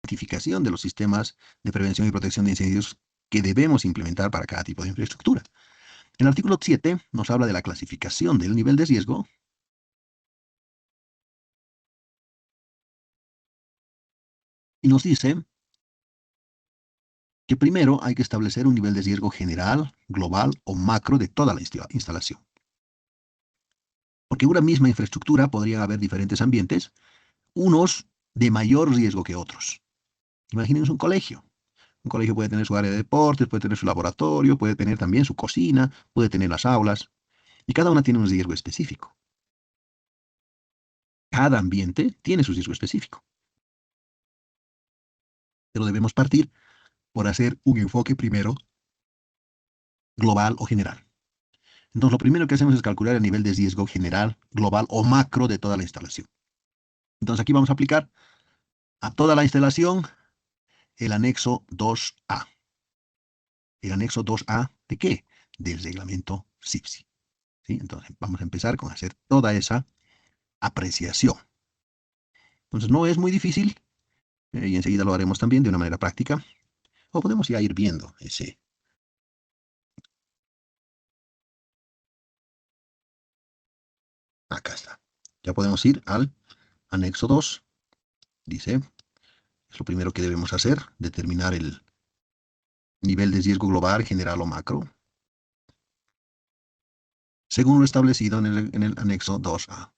identificación de los sistemas de prevención y protección de incendios que debemos implementar para cada tipo de infraestructura. El artículo 7 nos habla de la clasificación del nivel de riesgo y nos dice que primero hay que establecer un nivel de riesgo general, global o macro de toda la instalación. Porque en una misma infraestructura podrían haber diferentes ambientes, unos de mayor riesgo que otros. Imagínense un colegio. Un colegio puede tener su área de deportes, puede tener su laboratorio, puede tener también su cocina, puede tener las aulas, y cada una tiene un riesgo específico. Cada ambiente tiene su riesgo específico. Pero debemos partir por hacer un enfoque primero global o general. Entonces, lo primero que hacemos es calcular el nivel de riesgo general, global o macro de toda la instalación. Entonces, aquí vamos a aplicar a toda la instalación el anexo 2A. ¿El anexo 2A de qué? Del reglamento CIPSI. ¿Sí? Entonces, vamos a empezar con hacer toda esa apreciación. Entonces, no es muy difícil, y enseguida lo haremos también de una manera práctica, o podemos ya ir viendo ese. Acá está. Ya podemos ir al anexo 2. Dice, es lo primero que debemos hacer, determinar el nivel de riesgo global, general o macro, según lo establecido en el anexo 2A.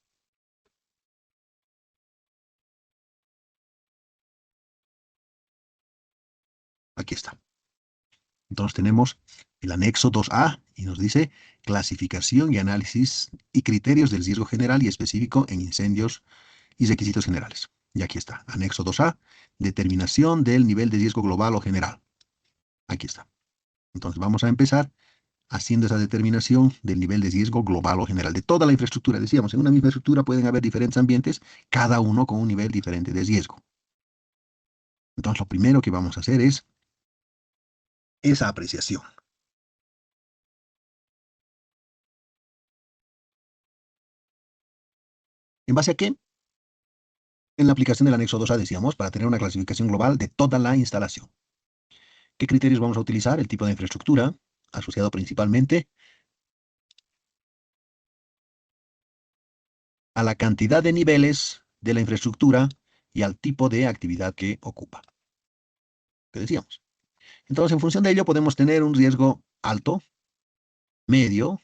Aquí está. Entonces tenemos el anexo 2A y nos dice clasificación y análisis y criterios del riesgo general y específico en incendios y requisitos generales. Y aquí está, anexo 2A, determinación del nivel de riesgo global o general. Aquí está. Entonces vamos a empezar haciendo esa determinación del nivel de riesgo global o general de toda la infraestructura. Decíamos, en una misma estructura pueden haber diferentes ambientes, cada uno con un nivel diferente de riesgo. Entonces lo primero que vamos a hacer es esa apreciación. ¿En base a qué? En la aplicación del anexo 2A decíamos, para tener una clasificación global de toda la instalación. ¿Qué criterios vamos a utilizar? El tipo de infraestructura, asociado principalmente a la cantidad de niveles de la infraestructura y al tipo de actividad que ocupa. ¿Qué decíamos? Entonces, en función de ello, podemos tener un riesgo alto, medio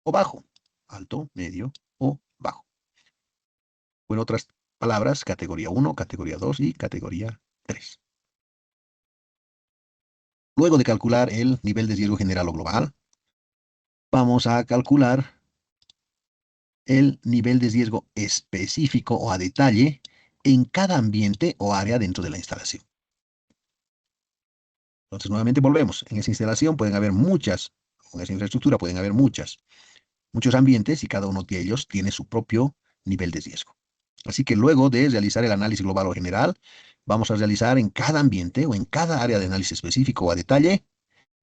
o bajo. Alto, medio o bajo. O en otras palabras, categoría 1, categoría 2 y categoría 3. Luego de calcular el nivel de riesgo general o global, vamos a calcular el nivel de riesgo específico o a detalle en cada ambiente o área dentro de la instalación. Entonces, nuevamente volvemos. En esa instalación pueden haber muchas, en esa infraestructura pueden haber muchos ambientes y cada uno de ellos tiene su propio nivel de riesgo. Así que luego de realizar el análisis global o general, vamos a realizar en cada ambiente o en cada área de análisis específico o a detalle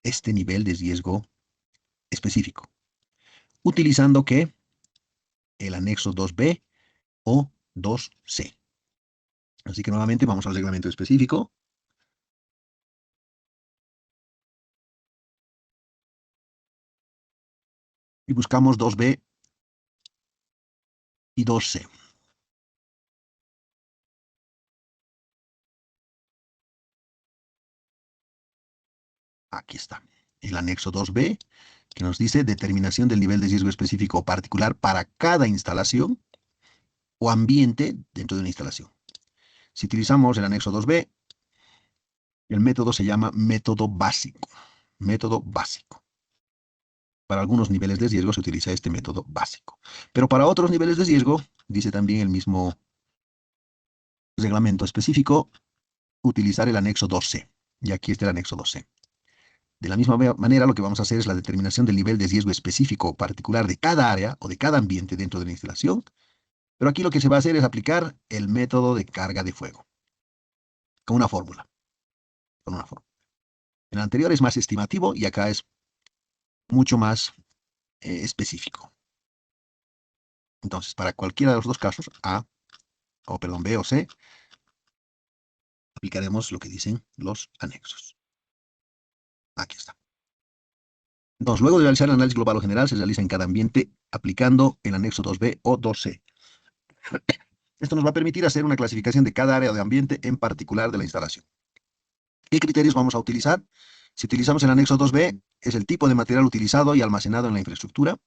este nivel de riesgo específico, utilizando ¿qué? El anexo 2B o 2C. Así que nuevamente vamos al reglamento específico. Y buscamos 2B y 2C. Aquí está. El anexo 2B, que nos dice determinación del nivel de riesgo específico o particular para cada instalación o ambiente dentro de una instalación. Si utilizamos el anexo 2B, el método se llama método básico. Método básico. Para algunos niveles de riesgo se utiliza este método básico. Pero para otros niveles de riesgo, dice también el mismo reglamento específico, utilizar el anexo 2C. Y aquí está el anexo 2C. De la misma manera, lo que vamos a hacer es la determinación del nivel de riesgo específico o particular de cada área o de cada ambiente dentro de la instalación. Pero aquí lo que se va a hacer es aplicar el método de carga de fuego. Con una fórmula. Con una fórmula. En el anterior es más estimativo y acá es mucho más específico. Entonces, para cualquiera de los dos casos, B o C, aplicaremos lo que dicen los anexos. Aquí está. Entonces, luego de realizar el análisis global o general, se realiza en cada ambiente aplicando el anexo 2b o 2c. Esto nos va a permitir hacer una clasificación de cada área de ambiente en particular de la instalación. ¿Qué criterios vamos a utilizar? Si utilizamos el anexo 2b, es el tipo de material utilizado y almacenado en la infraestructura.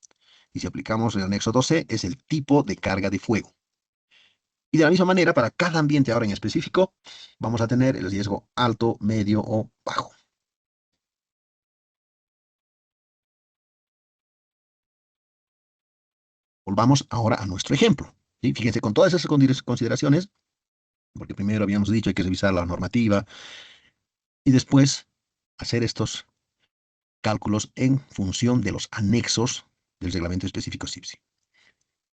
Y si aplicamos el anexo 2c, es el tipo de carga de fuego. Y de la misma manera, para cada ambiente ahora en específico, vamos a tener el riesgo alto, medio o bajo. Volvamos ahora a nuestro ejemplo. ¿Sí? Fíjense, con todas esas consideraciones, porque primero habíamos dicho hay que revisar la normativa y después hacer estos cálculos en función de los anexos del reglamento específico CIPSI.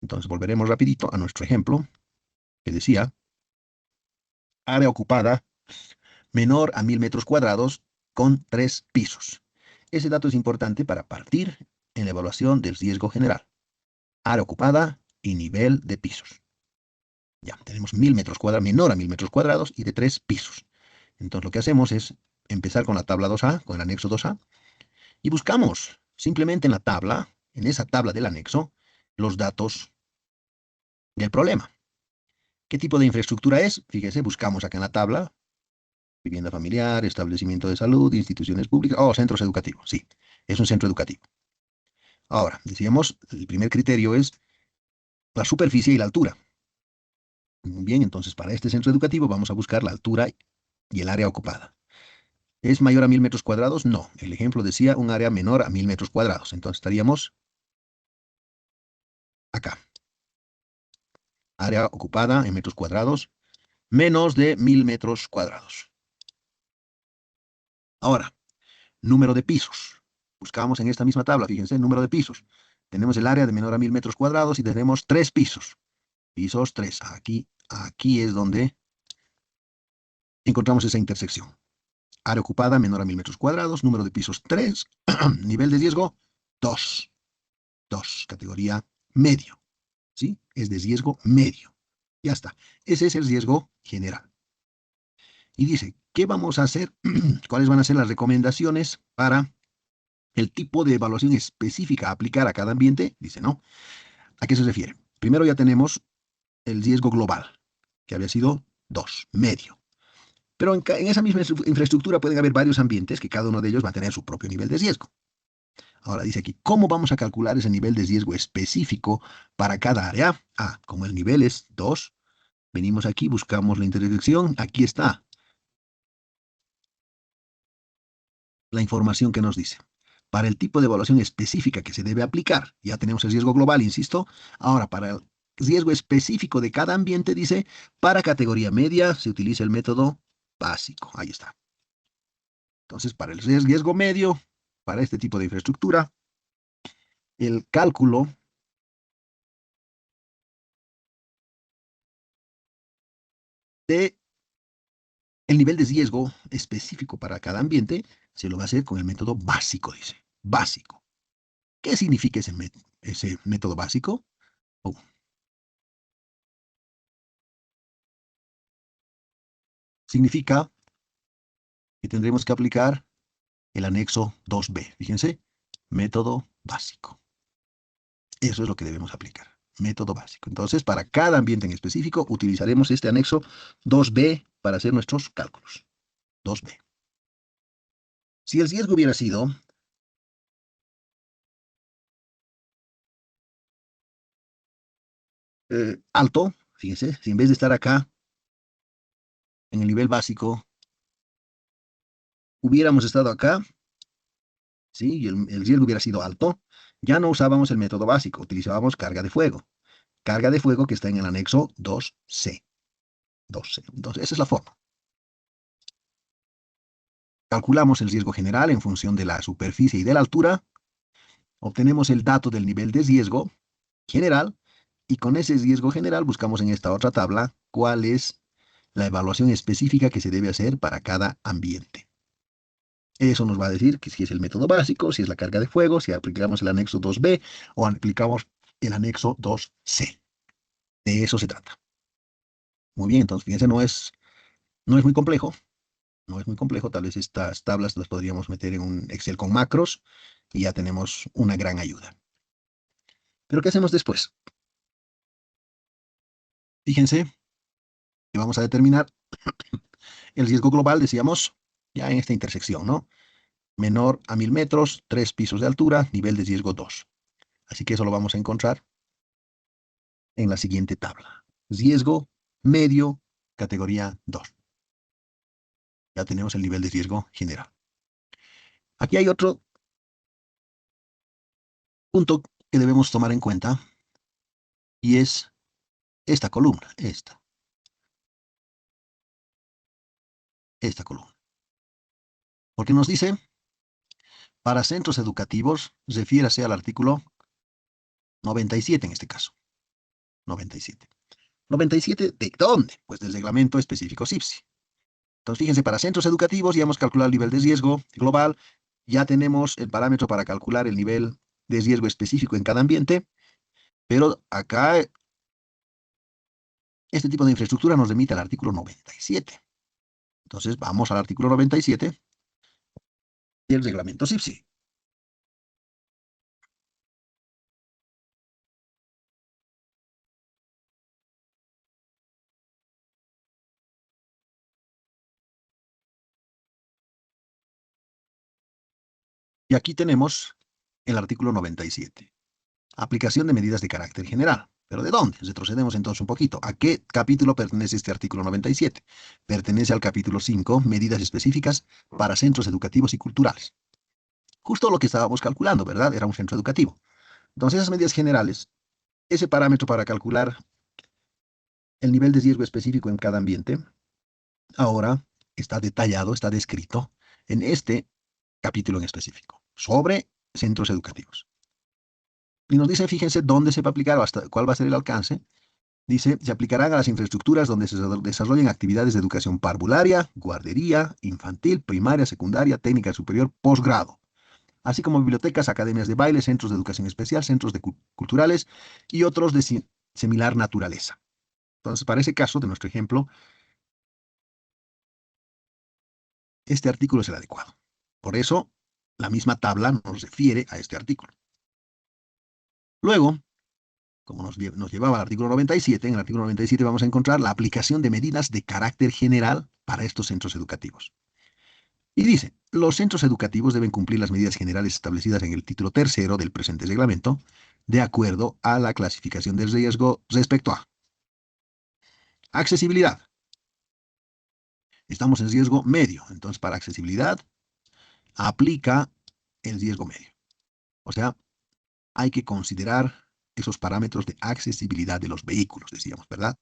Entonces volveremos rapidito a nuestro ejemplo que decía área ocupada menor a 1000 metros cuadrados con 3 pisos. Ese dato es importante para partir en la evaluación del riesgo general. Área ocupada y nivel de pisos. Ya, tenemos 1000 metros cuadrados, menor a 1000 metros cuadrados y de 3 pisos. Entonces lo que hacemos es empezar con la tabla 2A, con el anexo 2A, y buscamos simplemente en la tabla, en esa tabla del anexo, los datos del problema. ¿Qué tipo de infraestructura es? Fíjese, buscamos acá en la tabla, vivienda familiar, establecimiento de salud, instituciones públicas, centros educativos, sí, es un centro educativo. Ahora, decíamos, el primer criterio es la superficie y la altura. Muy bien, entonces para este centro educativo vamos a buscar la altura y el área ocupada. ¿Es mayor a 1000 metros cuadrados? No. El ejemplo decía un área menor a 1000 metros cuadrados. Entonces estaríamos acá. Área ocupada en metros cuadrados, menos de 1000 metros cuadrados. Ahora, número de pisos. Buscamos en esta misma tabla, fíjense, número de pisos. Tenemos el área de menor a 1000 metros cuadrados y tenemos 3 pisos. Pisos 3. Aquí es donde encontramos esa intersección. Área ocupada menor a 1000 metros cuadrados, número de pisos 3, nivel de riesgo 2. 2, categoría medio. ¿Sí? Es de riesgo medio. Ya está. Ese es el riesgo general. Y dice, ¿qué vamos a hacer? ¿Cuáles van a ser las recomendaciones para el tipo de evaluación específica a aplicar a cada ambiente? Dice, ¿no? ¿A qué se refiere? Primero ya tenemos el riesgo global, que había sido 2, medio. Pero en esa misma infraestructura pueden haber varios ambientes que cada uno de ellos va a tener su propio nivel de riesgo. Ahora dice aquí, ¿cómo vamos a calcular ese nivel de riesgo específico para cada área? Como el nivel es 2, venimos aquí, buscamos la intersección, aquí está la información que nos dice. Para el tipo de evaluación específica que se debe aplicar, ya tenemos el riesgo global, insisto. Ahora, para el riesgo específico de cada ambiente, dice, para categoría media se utiliza el método básico. Ahí está. Entonces, para el riesgo medio, para este tipo de infraestructura, el cálculo de el nivel de riesgo específico para cada ambiente se lo va a hacer con el método básico, dice. Básico. ¿Qué significa ese método básico? Oh, significa que tendremos que aplicar el anexo 2b. Fíjense, método básico. Eso es lo que debemos aplicar. Método básico. Entonces, para cada ambiente en específico, utilizaremos este anexo 2b para hacer nuestros cálculos. 2b. Si el riesgo hubiera sido alto, fíjense, si en vez de estar acá en el nivel básico, hubiéramos estado acá, ¿sí? Y el riesgo hubiera sido alto, ya no usábamos el método básico, utilizábamos carga de fuego. Carga de fuego que está en el anexo 2C. 2C. Entonces, esa es la forma. Calculamos el riesgo general en función de la superficie y de la altura. Obtenemos el dato del nivel de riesgo general. Y con ese riesgo general buscamos en esta otra tabla cuál es la evaluación específica que se debe hacer para cada ambiente. Eso nos va a decir que si es el método básico, si es la carga de fuego, si aplicamos el anexo 2b o aplicamos el anexo 2c. De eso se trata. Muy bien, entonces fíjense, no es No es muy complejo, no es muy complejo. Tal vez estas tablas las podríamos meter en un Excel con macros y ya tenemos una gran ayuda. Pero ¿qué hacemos después? Fíjense que vamos a determinar el riesgo global, decíamos, ya en esta intersección, ¿no? Menor a 1000 metros, 3 pisos de altura, nivel de riesgo 2. Así que eso lo vamos a encontrar en la siguiente tabla. Riesgo medio, categoría 2. Ya tenemos el nivel de riesgo general. Aquí hay otro punto que debemos tomar en cuenta y es esta columna, esta columna. Porque nos dice, para centros educativos, refiérase al artículo 97 en este caso. 97. 97, ¿de dónde? Pues del reglamento específico CIPSI. Entonces, fíjense, para centros educativos ya hemos calculado el nivel de riesgo global, ya tenemos el parámetro para calcular el nivel de riesgo específico en cada ambiente, pero acá este tipo de infraestructura nos remite al artículo 97. Entonces, vamos al artículo 97 del reglamento CIPSI. Y aquí tenemos el artículo 97. Aplicación de medidas de carácter general. ¿Pero de dónde? Retrocedemos entonces un poquito. ¿A qué capítulo pertenece este artículo 97? Pertenece al capítulo 5, medidas específicas para centros educativos y culturales. Justo lo que estábamos calculando, ¿verdad? Era un centro educativo. Entonces, esas medidas generales, ese parámetro para calcular el nivel de riesgo específico en cada ambiente, ahora está detallado, está descrito en este capítulo en específico, sobre centros educativos. Y nos dice, fíjense, dónde se va a aplicar, hasta cuál va a ser el alcance. Dice, se aplicarán a las infraestructuras donde se desarrollen actividades de educación parvularia, guardería, infantil, primaria, secundaria, técnica superior, posgrado, así como bibliotecas, academias de baile, centros de educación especial, centros de culturales y otros de similar naturaleza. Entonces, para ese caso de nuestro ejemplo, este artículo es el adecuado. Por eso, la misma tabla nos refiere a este artículo. Luego, como nos llevaba al artículo 97, en el artículo 97 vamos a encontrar la aplicación de medidas de carácter general para estos centros educativos. Y dice, los centros educativos deben cumplir las medidas generales establecidas en el título tercero del presente reglamento, de acuerdo a la clasificación del riesgo respecto a accesibilidad. Estamos en riesgo medio, entonces para accesibilidad aplica el riesgo medio. O sea, hay que considerar esos parámetros de accesibilidad de los vehículos, decíamos, ¿verdad?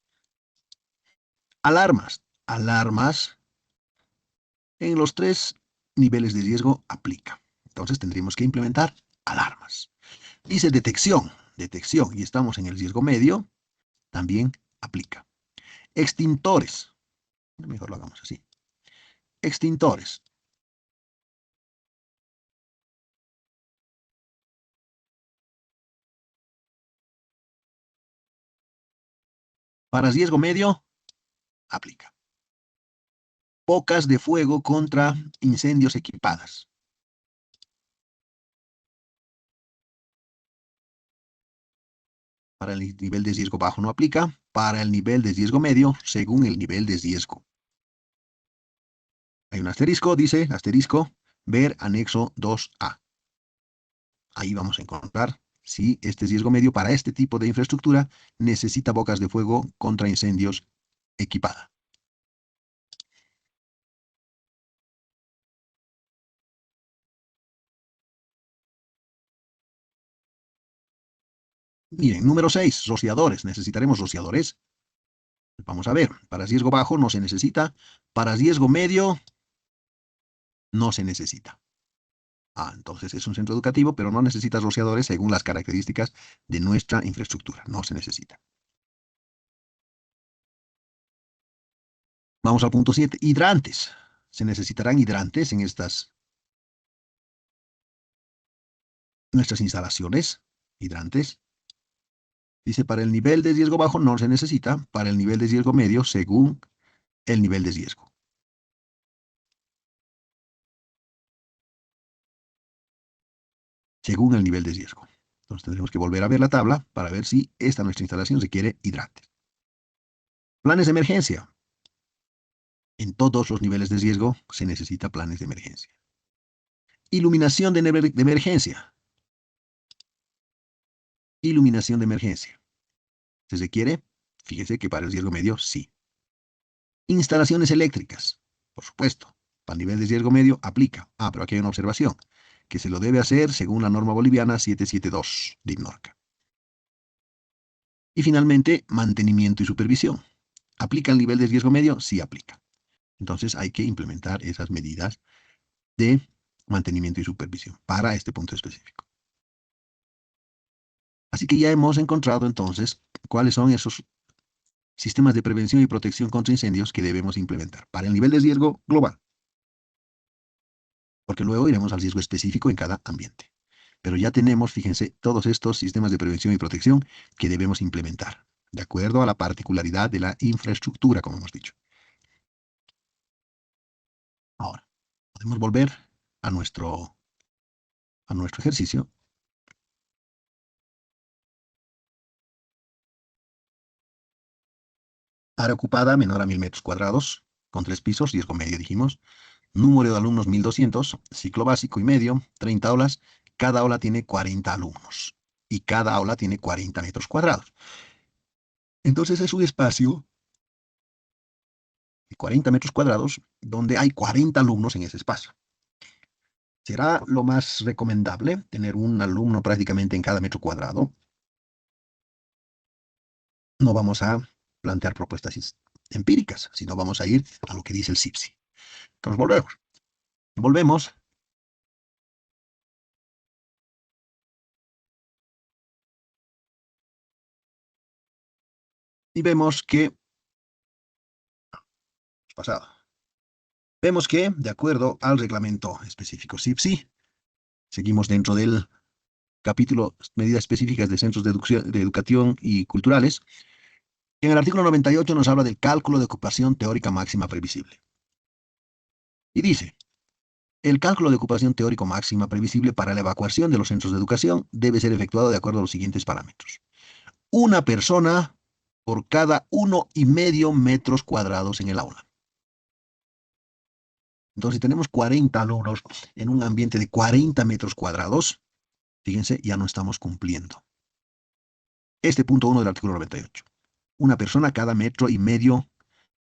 Alarmas. Alarmas en los 3 niveles de riesgo aplica. Entonces tendríamos que implementar alarmas. Dice detección, detección, y estamos en el riesgo medio, también aplica. Extintores, mejor lo hagamos así. Extintores. Para riesgo medio, aplica. Bocas de fuego contra incendios equipadas. Para el nivel de riesgo bajo no aplica. Para el nivel de riesgo medio, según el nivel de riesgo. Hay un asterisco, dice, asterisco, ver anexo 2A. Ahí vamos a encontrar si este riesgo medio para este tipo de infraestructura necesita bocas de fuego contra incendios equipada. Miren, número 6, rociadores. ¿Necesitaremos rociadores? Vamos a ver, para riesgo bajo no se necesita, para riesgo medio no se necesita. Entonces es un centro educativo, pero no necesita rociadores según las características de nuestra infraestructura. No se necesita. Vamos al punto 7, hidrantes. Se necesitarán hidrantes en nuestras instalaciones. Hidrantes. Dice, para el nivel de riesgo bajo no se necesita, para el nivel de riesgo medio según el nivel de riesgo. según el nivel de riesgo. Entonces tendremos que volver a ver la tabla para ver si esta nuestra instalación requiere hidrantes. Planes de emergencia. En todos los niveles de riesgo se necesita planes de emergencia. Iluminación de emergencia. Iluminación de emergencia. ¿Se requiere? Fíjese que para el riesgo medio, sí. Instalaciones eléctricas. Por supuesto. Para el nivel de riesgo medio, aplica. Pero aquí hay una observación. Que se lo debe hacer según la norma boliviana 772 de INNORCA. Y finalmente, mantenimiento y supervisión. ¿Aplica el nivel de riesgo medio? Sí aplica. Entonces hay que implementar esas medidas de mantenimiento y supervisión para este punto específico. Así que ya hemos encontrado entonces cuáles son esos sistemas de prevención y protección contra incendios que debemos implementar para el nivel de riesgo global, porque luego iremos al riesgo específico en cada ambiente. Pero ya tenemos, fíjense, todos estos sistemas de prevención y protección que debemos implementar, de acuerdo a la particularidad de la infraestructura, como hemos dicho. Ahora, podemos volver a nuestro ejercicio. Área ocupada menor a 1000 metros cuadrados, con 3 pisos, riesgo medio dijimos. Número de alumnos 1200, ciclo básico y medio, 30 aulas. Cada aula tiene 40 alumnos y cada aula tiene 40 metros cuadrados. Entonces es un espacio de 40 metros cuadrados donde hay 40 alumnos en ese espacio. ¿Será lo más recomendable tener un alumno prácticamente en cada metro cuadrado? No vamos a plantear propuestas empíricas, sino vamos a ir a lo que dice el CIPSI. Entonces volvemos y vemos que, pasado, vemos que, de acuerdo al reglamento específico CIPSI, seguimos dentro del capítulo medidas específicas de centros de educación y culturales. En el artículo 98 nos habla del cálculo de ocupación teórica máxima previsible. Y dice, el cálculo de ocupación teórico máxima previsible para la evacuación de los centros de educación debe ser efectuado de acuerdo a los siguientes parámetros. Una persona por cada 1,5 metros cuadrados en el aula. Entonces, si tenemos 40 alumnos en un ambiente de 40 metros cuadrados, fíjense, ya no estamos cumpliendo. Este punto 1 del artículo 98. Una persona cada 1,5 metros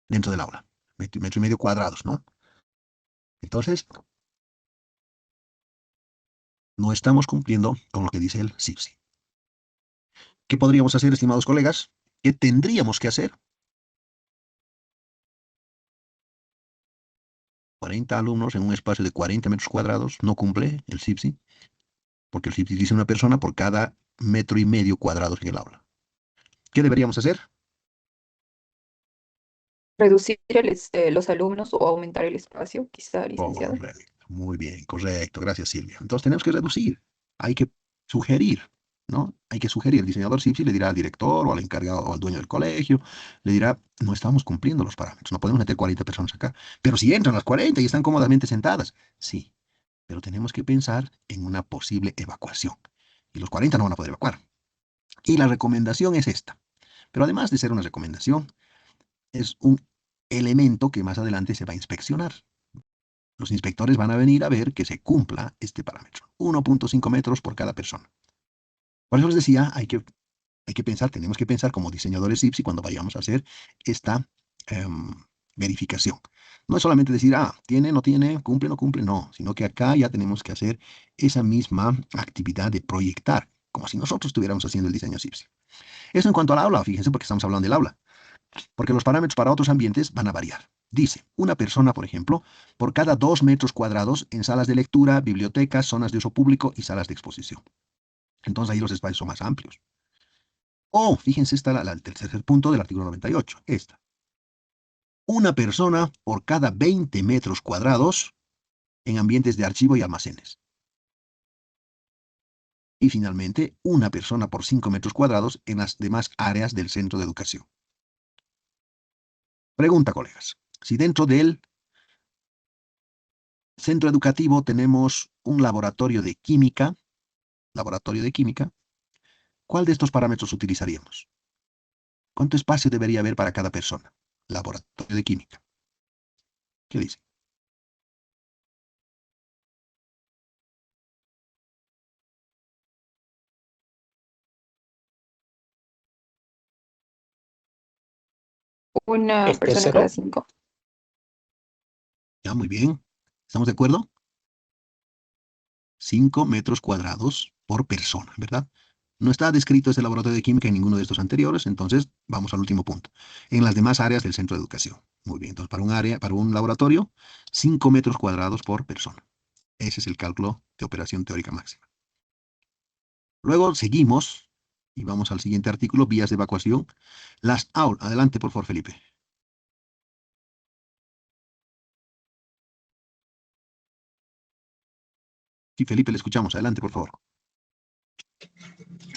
dentro del aula. Metro y medio cuadrados, ¿no? Entonces, no estamos cumpliendo con lo que dice el CIPSI. ¿Qué podríamos hacer, estimados colegas? ¿Qué tendríamos que hacer? 40 alumnos en un espacio de 40 metros cuadrados, no cumple el CIPSI, porque el CIPSI dice una persona por cada 1,5 metros cuadrados en el aula. ¿Qué deberíamos hacer? Reducir los alumnos o aumentar el espacio, quizá, licenciado. Correcto, muy bien, correcto, gracias Silvia. Entonces tenemos que reducir, hay que sugerir, ¿no? Hay que sugerir, el diseñador CIPSI le dirá al director o al encargado o al dueño del colegio, le dirá, no estamos cumpliendo los parámetros, no podemos meter 40 personas acá, pero si entran las 40 y están cómodamente sentadas, sí, pero tenemos que pensar en una posible evacuación, y los 40 no van a poder evacuar. Y la recomendación es esta, pero además de ser una recomendación, es un elemento que más adelante se va a inspeccionar. Los inspectores van a venir a ver que se cumpla este parámetro. 1,5 metros por cada persona. Por eso les decía, hay que pensar, tenemos que pensar como diseñadores IPSI cuando vayamos a hacer esta verificación. No es solamente decir, tiene, no tiene, cumple, no cumple, no, sino que acá ya tenemos que hacer esa misma actividad de proyectar, como si nosotros estuviéramos haciendo el diseño IPSI. Eso en cuanto al aula, fíjense porque estamos hablando del aula, porque los parámetros para otros ambientes van a variar. Dice, una persona, por ejemplo, por cada 2 metros cuadrados en salas de lectura, bibliotecas, zonas de uso público y salas de exposición. Entonces ahí los espacios son más amplios. Fíjense, está el tercer punto del artículo 98. Esta. Una persona por cada 20 metros cuadrados en ambientes de archivo y almacenes. Y finalmente, una persona por 5 metros cuadrados en las demás áreas del centro de educación. Pregunta, colegas. Si dentro del centro educativo tenemos un laboratorio de química, laboratorio de química, ¿cuál de estos parámetros utilizaríamos? ¿Cuánto espacio debería haber para cada persona? Laboratorio de química. ¿Qué dice? Una El persona cada tercero, 5. Ya, muy bien. ¿Estamos de acuerdo? 5 metros cuadrados por persona, ¿verdad? No está descrito este laboratorio de química en ninguno de estos anteriores, entonces vamos al último punto. En las demás áreas del centro de educación. Muy bien, entonces para un laboratorio, 5 metros cuadrados por persona. Ese es el cálculo de operación teórica máxima. Luego seguimos y vamos al siguiente artículo, vías de evacuación. Adelante, por favor, Felipe. Sí, Felipe, le escuchamos. Adelante, por favor.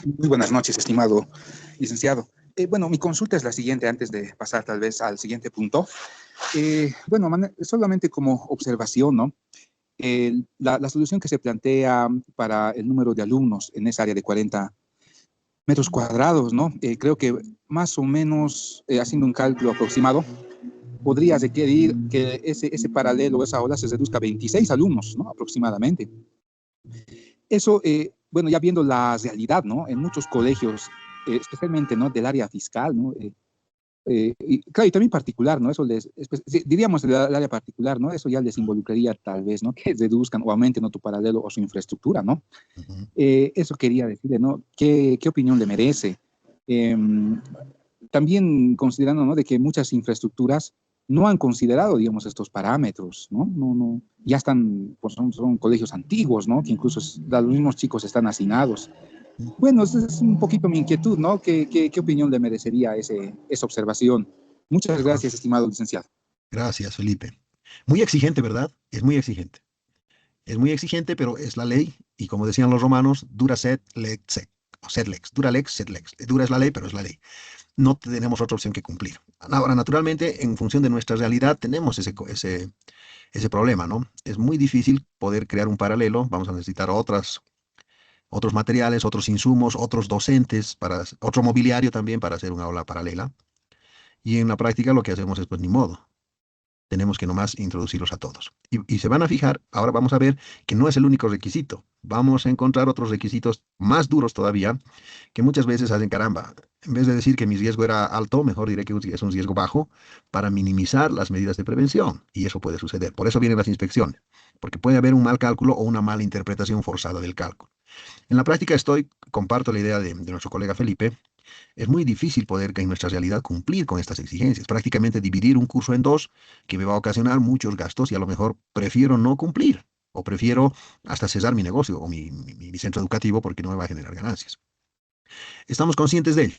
muy buenas noches, estimado licenciado. Bueno, mi consulta es la siguiente, antes de pasar tal vez al siguiente punto. Bueno, solamente como observación, ¿no? La solución que se plantea para el número de alumnos en esa área de 40 metros cuadrados, ¿no? Creo que más o menos, haciendo un cálculo aproximado, podría requerir que ese paralelo, esa aula, se reduzca a 26 alumnos, ¿no? Aproximadamente. Eso, bueno, ya viendo la realidad, ¿no? En muchos colegios, especialmente, ¿no? Del área fiscal, ¿no? Y, claro, y también particular, ¿no? Eso sí, diríamos el área particular, ¿no? Eso ya les involucraría tal vez, ¿no? Que reduzcan o aumenten, ¿no? Tu paralelo o su infraestructura, ¿no? Ujú. Eso quería decirle, ¿no? ¿Qué opinión le merece? También considerando, ¿no? De que muchas infraestructuras no han considerado, digamos, estos parámetros, ¿no? No, ya están, pues son colegios antiguos, ¿no? Que incluso los mismos chicos están hacinados. Bueno, esa es un poquito mi inquietud, ¿no? ¿Qué opinión le merecería esa observación? Muchas gracias, estimado licenciado. Gracias, Felipe. Muy exigente, ¿verdad? Es muy exigente. Es muy exigente, pero es la ley. Y como decían los romanos, dura sed, lex sed, o sed lex. Dura lex, sed lex. Dura es la ley, pero es la ley. No tenemos otra opción que cumplir. Ahora, naturalmente, en función de nuestra realidad, tenemos ese problema, ¿no? Es muy difícil poder crear un paralelo. Vamos a necesitar otros materiales, otros insumos, otros docentes, otro mobiliario también para hacer una aula paralela. Y en la práctica lo que hacemos es, pues, ni modo. Tenemos que nomás introducirlos a todos. Y se van a fijar, ahora vamos a ver que no es el único requisito. Vamos a encontrar otros requisitos más duros todavía, que muchas veces hacen caramba. En vez de decir que mi riesgo era alto, mejor diré que es un riesgo bajo para minimizar las medidas de prevención. Y eso puede suceder. Por eso vienen las inspecciones, porque puede haber un mal cálculo o una mala interpretación forzada del cálculo. En la práctica comparto la idea de nuestro colega Felipe. Es muy difícil poder en nuestra realidad cumplir con estas exigencias. Prácticamente dividir un curso en dos que me va a ocasionar muchos gastos y a lo mejor prefiero no cumplir o prefiero hasta cesar mi negocio o mi centro educativo porque no me va a generar ganancias. Estamos conscientes de ello,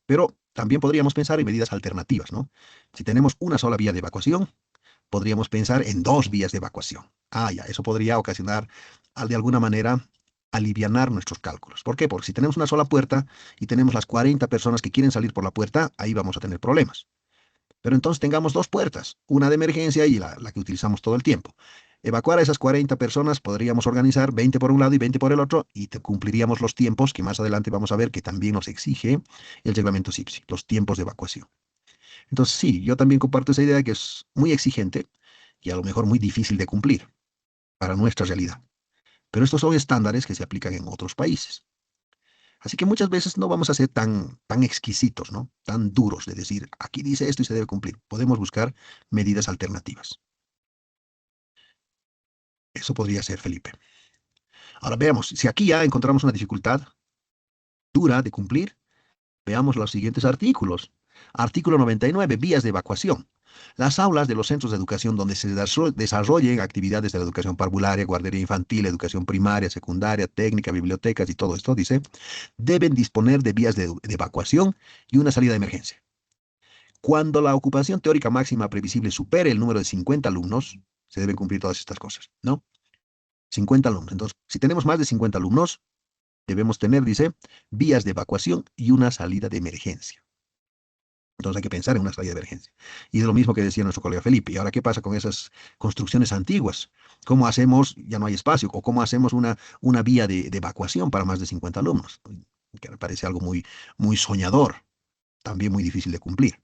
pero también podríamos pensar en medidas alternativas, ¿no? Si tenemos una sola vía de evacuación, podríamos pensar en dos vías de evacuación. Ya, eso podría ocasionar, de alguna manera, alivianar nuestros cálculos. ¿Por qué? Porque si tenemos una sola puerta y tenemos las 40 personas que quieren salir por la puerta, ahí vamos a tener problemas. Pero entonces tengamos dos puertas, una de emergencia y la que utilizamos todo el tiempo. Evacuar a esas 40 personas podríamos organizar 20 por un lado y 20 por el otro y cumpliríamos los tiempos que más adelante vamos a ver que también nos exige el reglamento SIPSI, los tiempos de evacuación. Entonces, sí, yo también comparto esa idea de que es muy exigente y a lo mejor muy difícil de cumplir para nuestra realidad. Pero estos son estándares que se aplican en otros países. Así que muchas veces no vamos a ser tan exquisitos, ¿no? Tan duros de decir, aquí dice esto y se debe cumplir. Podemos buscar medidas alternativas. Eso podría ser, Felipe. Ahora veamos, si aquí ya encontramos una dificultad dura de cumplir, veamos los siguientes artículos. Artículo 99, vías de evacuación. Las aulas de los centros de educación donde se desarrollen actividades de la educación parvularia, guardería infantil, educación primaria, secundaria, técnica, bibliotecas y todo esto, dice, deben disponer de vías de evacuación y una salida de emergencia. Cuando la ocupación teórica máxima previsible supere el número de 50 alumnos, se deben cumplir todas estas cosas, ¿no? 50 alumnos. Entonces, si tenemos más de 50 alumnos, debemos tener, dice, vías de evacuación y una salida de emergencia. Entonces hay que pensar en una salida de emergencia. Y es lo mismo que decía nuestro colega Felipe. ¿Y ahora qué pasa con esas construcciones antiguas? ¿Cómo hacemos? Ya no hay espacio. ¿O cómo hacemos una vía de evacuación para más de 50 alumnos? Que me parece algo muy soñador, también muy difícil de cumplir.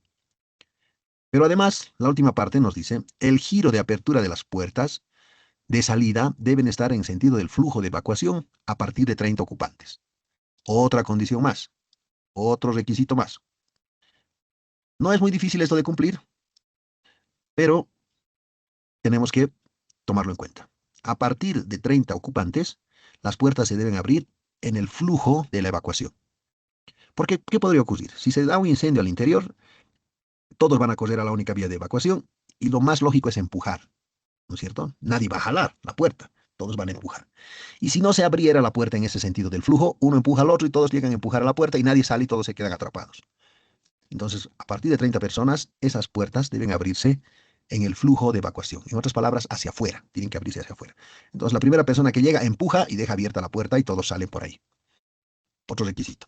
Pero además, la última parte nos dice, el giro de apertura de las puertas de salida deben estar en sentido del flujo de evacuación a partir de 30 ocupantes. Otra condición más, otro requisito más. No es muy difícil esto de cumplir, pero tenemos que tomarlo en cuenta. A partir de 30 ocupantes, las puertas se deben abrir en el flujo de la evacuación. Porque, ¿qué podría ocurrir? Si se da un incendio al interior, todos van a correr a la única vía de evacuación y lo más lógico es empujar, ¿no es cierto? Nadie va a jalar la puerta, todos van a empujar. Y si no se abriera la puerta en ese sentido del flujo, uno empuja al otro y todos llegan a empujar a la puerta y nadie sale y todos se quedan atrapados. Entonces, a partir de 30 personas, esas puertas deben abrirse en el flujo de evacuación. En otras palabras, hacia afuera. Tienen que abrirse hacia afuera. Entonces, la primera persona que llega empuja y deja abierta la puerta y todos salen por ahí. Otro requisito.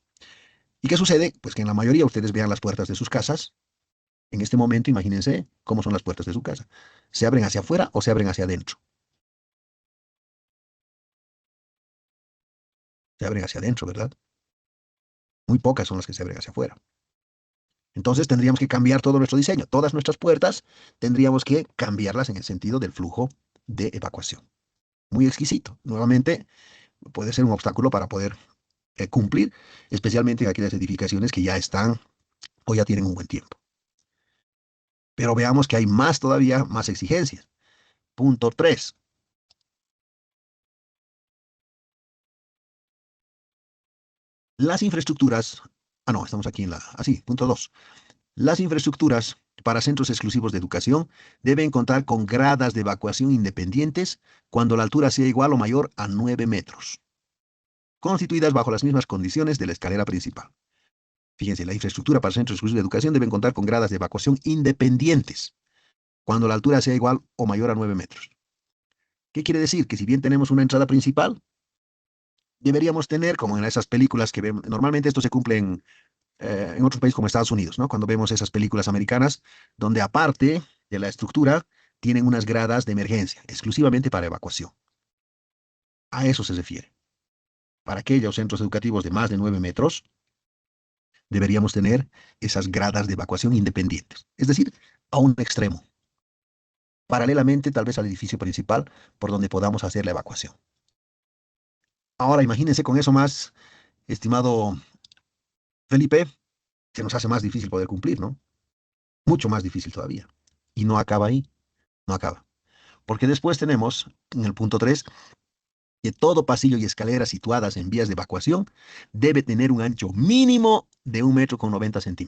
¿Y qué sucede? Pues que en la mayoría ustedes vean las puertas de sus casas. En este momento, imagínense cómo son las puertas de su casa. ¿Se abren hacia afuera o se abren hacia adentro? Se abren hacia adentro, ¿verdad? Muy pocas son las que se abren hacia afuera. Entonces tendríamos que cambiar todo nuestro diseño. Todas nuestras puertas tendríamos que cambiarlas en el sentido del flujo de evacuación. Muy exquisito. Nuevamente, puede ser un obstáculo para poder cumplir, especialmente en aquellas edificaciones que ya están o ya tienen un buen tiempo. Pero veamos que hay más todavía, más exigencias. Punto 3. Las infraestructuras. No, estamos aquí en la. Así, punto 2. Las infraestructuras para centros exclusivos de educación deben contar con gradas de evacuación independientes cuando la altura sea igual o mayor a 9 metros, constituidas bajo las mismas condiciones de la escalera principal. Fíjense, la infraestructura para centros exclusivos de educación deben contar con gradas de evacuación independientes cuando la altura sea igual o mayor a 9 metros. ¿Qué quiere decir? Que si bien tenemos una entrada principal, deberíamos tener, como en esas películas que vemos, normalmente esto se cumple en otros países como Estados Unidos, ¿no? Cuando vemos esas películas americanas, donde aparte de la estructura, tienen unas gradas de emergencia, exclusivamente para evacuación. A eso se refiere. Para aquellos centros educativos de más de 9 metros, deberíamos tener esas gradas de evacuación independientes, es decir, a un extremo, paralelamente tal vez al edificio principal por donde podamos hacer la evacuación. Ahora imagínense con eso más, estimado Felipe, se nos hace más difícil poder cumplir, ¿no? Mucho más difícil todavía. Y no acaba ahí, no acaba. Porque después tenemos, en el punto 3, que todo pasillo y escaleras situadas en vías de evacuación debe tener un ancho mínimo de 1,90 m.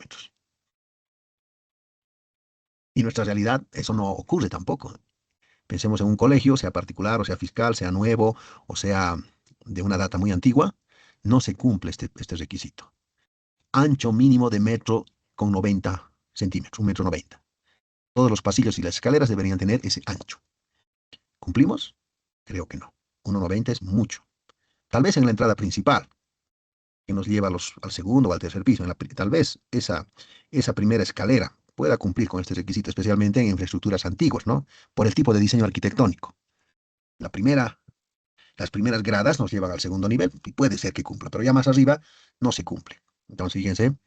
Y en nuestra realidad eso no ocurre tampoco. Pensemos en un colegio, sea particular o sea fiscal, sea nuevo o sea de una data muy antigua, no se cumple este requisito. Ancho mínimo de 1,90 m, 1,90 m. Todos los pasillos y las escaleras deberían tener ese ancho. ¿Cumplimos? Creo que no. 1,90 es mucho. Tal vez en la entrada principal, que nos lleva al segundo o al tercer piso, tal vez esa primera escalera pueda cumplir con este requisito, especialmente en infraestructuras antiguas, ¿no? Por el tipo de diseño arquitectónico. Las primeras gradas nos llevan al segundo nivel y puede ser que cumpla, pero ya más arriba no se cumple. Entonces, fíjense,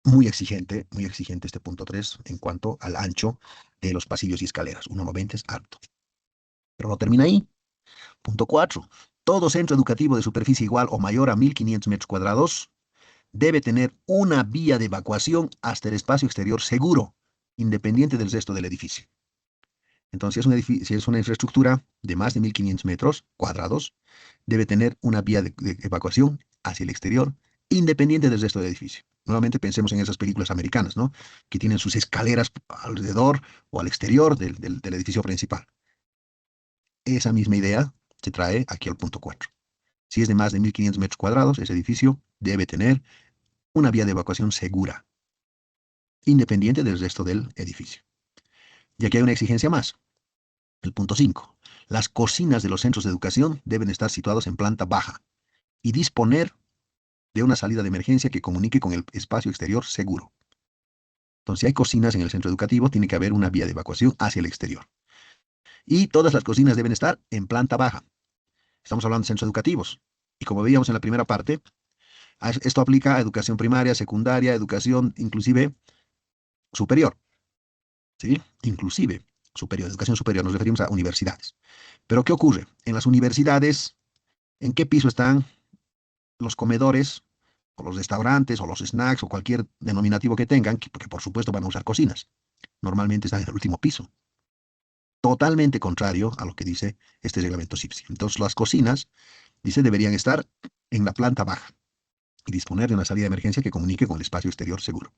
muy exigente este punto 3 en cuanto al ancho de los pasillos y escaleras. 1,90 es alto. Pero no termina ahí. Punto 4. Todo centro educativo de superficie igual o mayor a 1.500 metros cuadrados debe tener una vía de evacuación hasta el espacio exterior seguro, independiente del resto del edificio. Entonces, si es una infraestructura de más de 1.500 metros cuadrados, debe tener una vía de evacuación hacia el exterior, independiente del resto del edificio. Nuevamente pensemos en esas películas americanas, ¿no? Que tienen sus escaleras alrededor o al exterior del edificio principal. Esa misma idea se trae aquí al punto 4. Si es de más de 1.500 metros cuadrados, ese edificio debe tener una vía de evacuación segura, independiente del resto del edificio. Y aquí hay una exigencia más. El punto 5. Las cocinas de los centros de educación deben estar situados en planta baja y disponer de una salida de emergencia que comunique con el espacio exterior seguro. Entonces, si hay cocinas en el centro educativo, tiene que haber una vía de evacuación hacia el exterior. Y todas las cocinas deben estar en planta baja. Estamos hablando de centros educativos. Y como veíamos en la primera parte, esto aplica a educación primaria, secundaria, educación inclusive superior. ¿Sí? Inclusive superior, educación superior, nos referimos a universidades. Pero ¿qué ocurre? En las universidades, ¿en qué piso están los comedores, o los restaurantes, o los snacks, o cualquier denominativo que tengan, porque por supuesto van a usar cocinas? Normalmente están en el último piso. Totalmente contrario a lo que dice este reglamento CIPSI. Entonces, las cocinas, dice, deberían estar en la planta baja y disponer de una salida de emergencia que comunique con el espacio exterior seguro.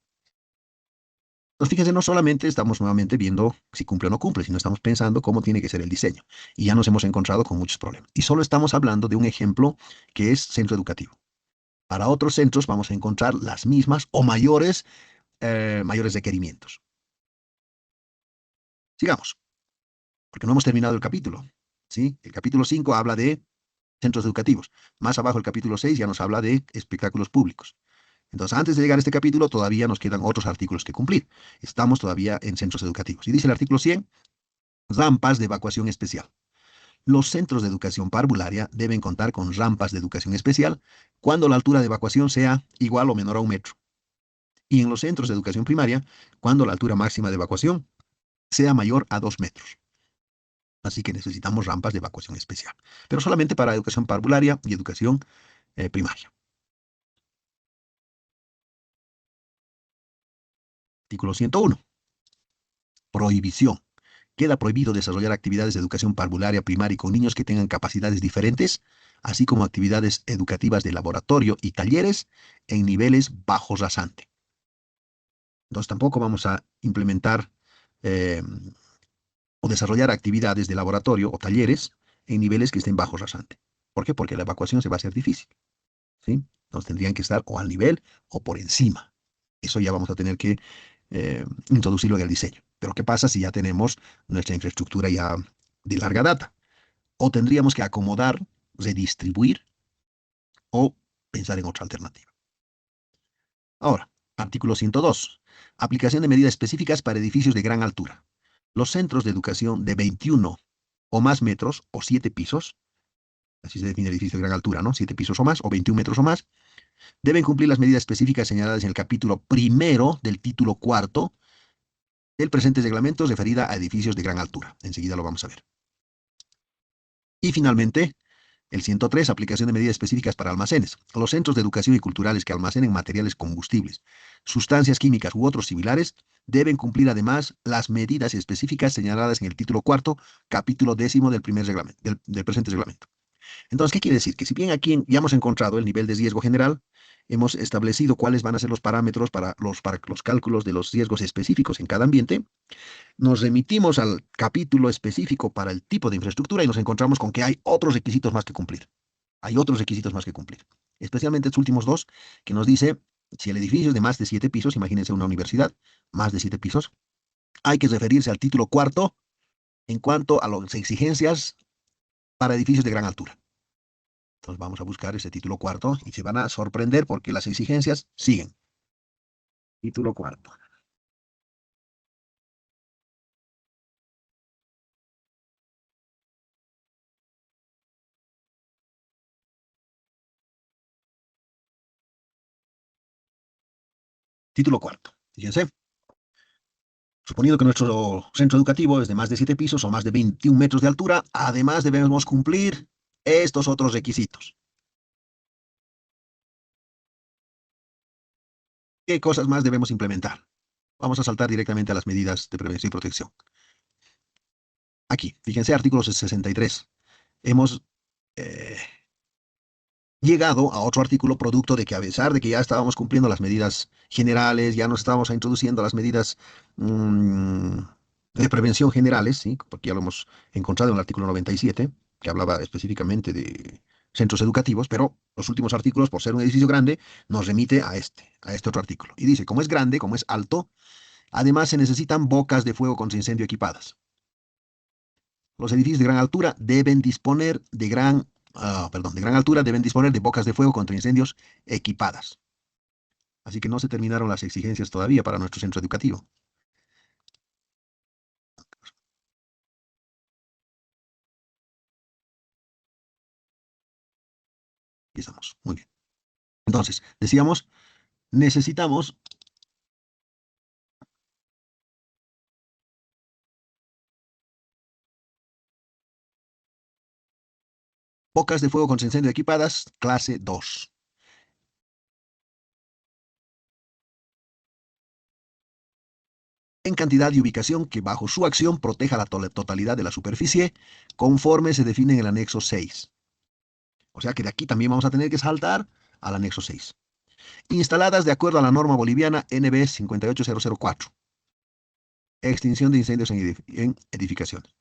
Entonces, fíjense, no solamente estamos nuevamente viendo si cumple o no cumple, sino estamos pensando cómo tiene que ser el diseño. Y ya nos hemos encontrado con muchos problemas. Y solo estamos hablando de un ejemplo que es centro educativo. Para otros centros vamos a encontrar las mismas o mayores requerimientos. Sigamos, porque no hemos terminado el capítulo. ¿Sí? El capítulo 5 habla de centros educativos. Más abajo el capítulo 6 ya nos habla de espectáculos públicos. Entonces, antes de llegar a este capítulo, todavía nos quedan otros artículos que cumplir. Estamos todavía en centros educativos. Y dice el artículo 100, rampas de evacuación especial. Los centros de educación parvularia deben contar con rampas de educación especial cuando la altura de evacuación sea igual o menor a 1 metro. Y en los centros de educación primaria, cuando la altura máxima de evacuación sea mayor a 2 metros. Así que necesitamos rampas de evacuación especial, pero solamente para educación parvularia y educación primaria. Artículo 101. Prohibición. Queda prohibido desarrollar actividades de educación parvularia primaria con niños que tengan capacidades diferentes, así como actividades educativas de laboratorio y talleres en niveles bajo rasante. Entonces tampoco vamos a implementar eh, o desarrollar actividades de laboratorio o talleres en niveles que estén bajo rasante. ¿Por qué? Porque la evacuación se va a hacer difícil. ¿Sí? Entonces tendrían que estar o al nivel o por encima. Eso ya vamos a tener que introducirlo en el diseño. Pero ¿qué pasa si ya tenemos nuestra infraestructura ya de larga data? O tendríamos que acomodar, redistribuir o pensar en otra alternativa. Ahora, artículo 102. Aplicación de medidas específicas para edificios de gran altura. Los centros de educación de 21 o más metros o 7 pisos, así se define el edificio de gran altura, ¿no? 7 pisos o más o 21 metros o más, deben cumplir las medidas específicas señaladas en el capítulo primero del título cuarto del presente reglamento referida a edificios de gran altura. Enseguida lo vamos a ver. Y finalmente, el 103, aplicación de medidas específicas para almacenes. Los centros de educación y culturales que almacenen materiales combustibles, sustancias químicas u otros similares deben cumplir además las medidas específicas señaladas en el título cuarto, capítulo 10 del primer reglamento, del presente reglamento. Entonces, ¿qué quiere decir? Que si bien aquí ya hemos encontrado el nivel de riesgo general, hemos establecido cuáles van a ser los parámetros para los cálculos de los riesgos específicos en cada ambiente, nos remitimos al capítulo específico para el tipo de infraestructura y nos encontramos con que hay otros requisitos más que cumplir. Hay otros requisitos más que cumplir. Especialmente estos últimos dos, que nos dice, si el edificio es de más de 7 pisos, imagínense una universidad, más de 7 pisos, hay que referirse al título cuarto en cuanto a las exigencias para edificios de gran altura. Entonces vamos a buscar ese título cuarto y se van a sorprender porque las exigencias siguen. Título cuarto. Título cuarto. Fíjense. Suponiendo que nuestro centro educativo es de más de 7 pisos o más de 21 metros de altura, además debemos cumplir estos otros requisitos. ¿Qué cosas más debemos implementar? Vamos a saltar directamente a las medidas de prevención y protección. Aquí, fíjense, artículo 63. Hemos eh, llegado a otro artículo producto de que a pesar de que ya estábamos cumpliendo las medidas generales, ya nos estábamos introduciendo las medidas de prevención generales, ¿sí? Porque ya lo hemos encontrado en el artículo 97, que hablaba específicamente de centros educativos, pero los últimos artículos, por ser un edificio grande, nos remite a este otro artículo. Y dice, como es grande, como es alto, además se necesitan bocas de fuego contra incendio equipadas. Los edificios de gran altura deben disponer de gran altura deben disponer de bocas de fuego contra incendios equipadas. Así que no se terminaron las exigencias todavía para nuestro centro educativo. Aquí estamos. Muy bien. Entonces, decíamos, necesitamos bocas de fuego con incendio equipadas, clase 2. En cantidad y ubicación que bajo su acción proteja la totalidad de la superficie, conforme se define en el anexo 6. O sea que de aquí también vamos a tener que saltar al anexo 6. Instaladas de acuerdo a la norma boliviana NB 58004. Extinción de incendios en edificaciones.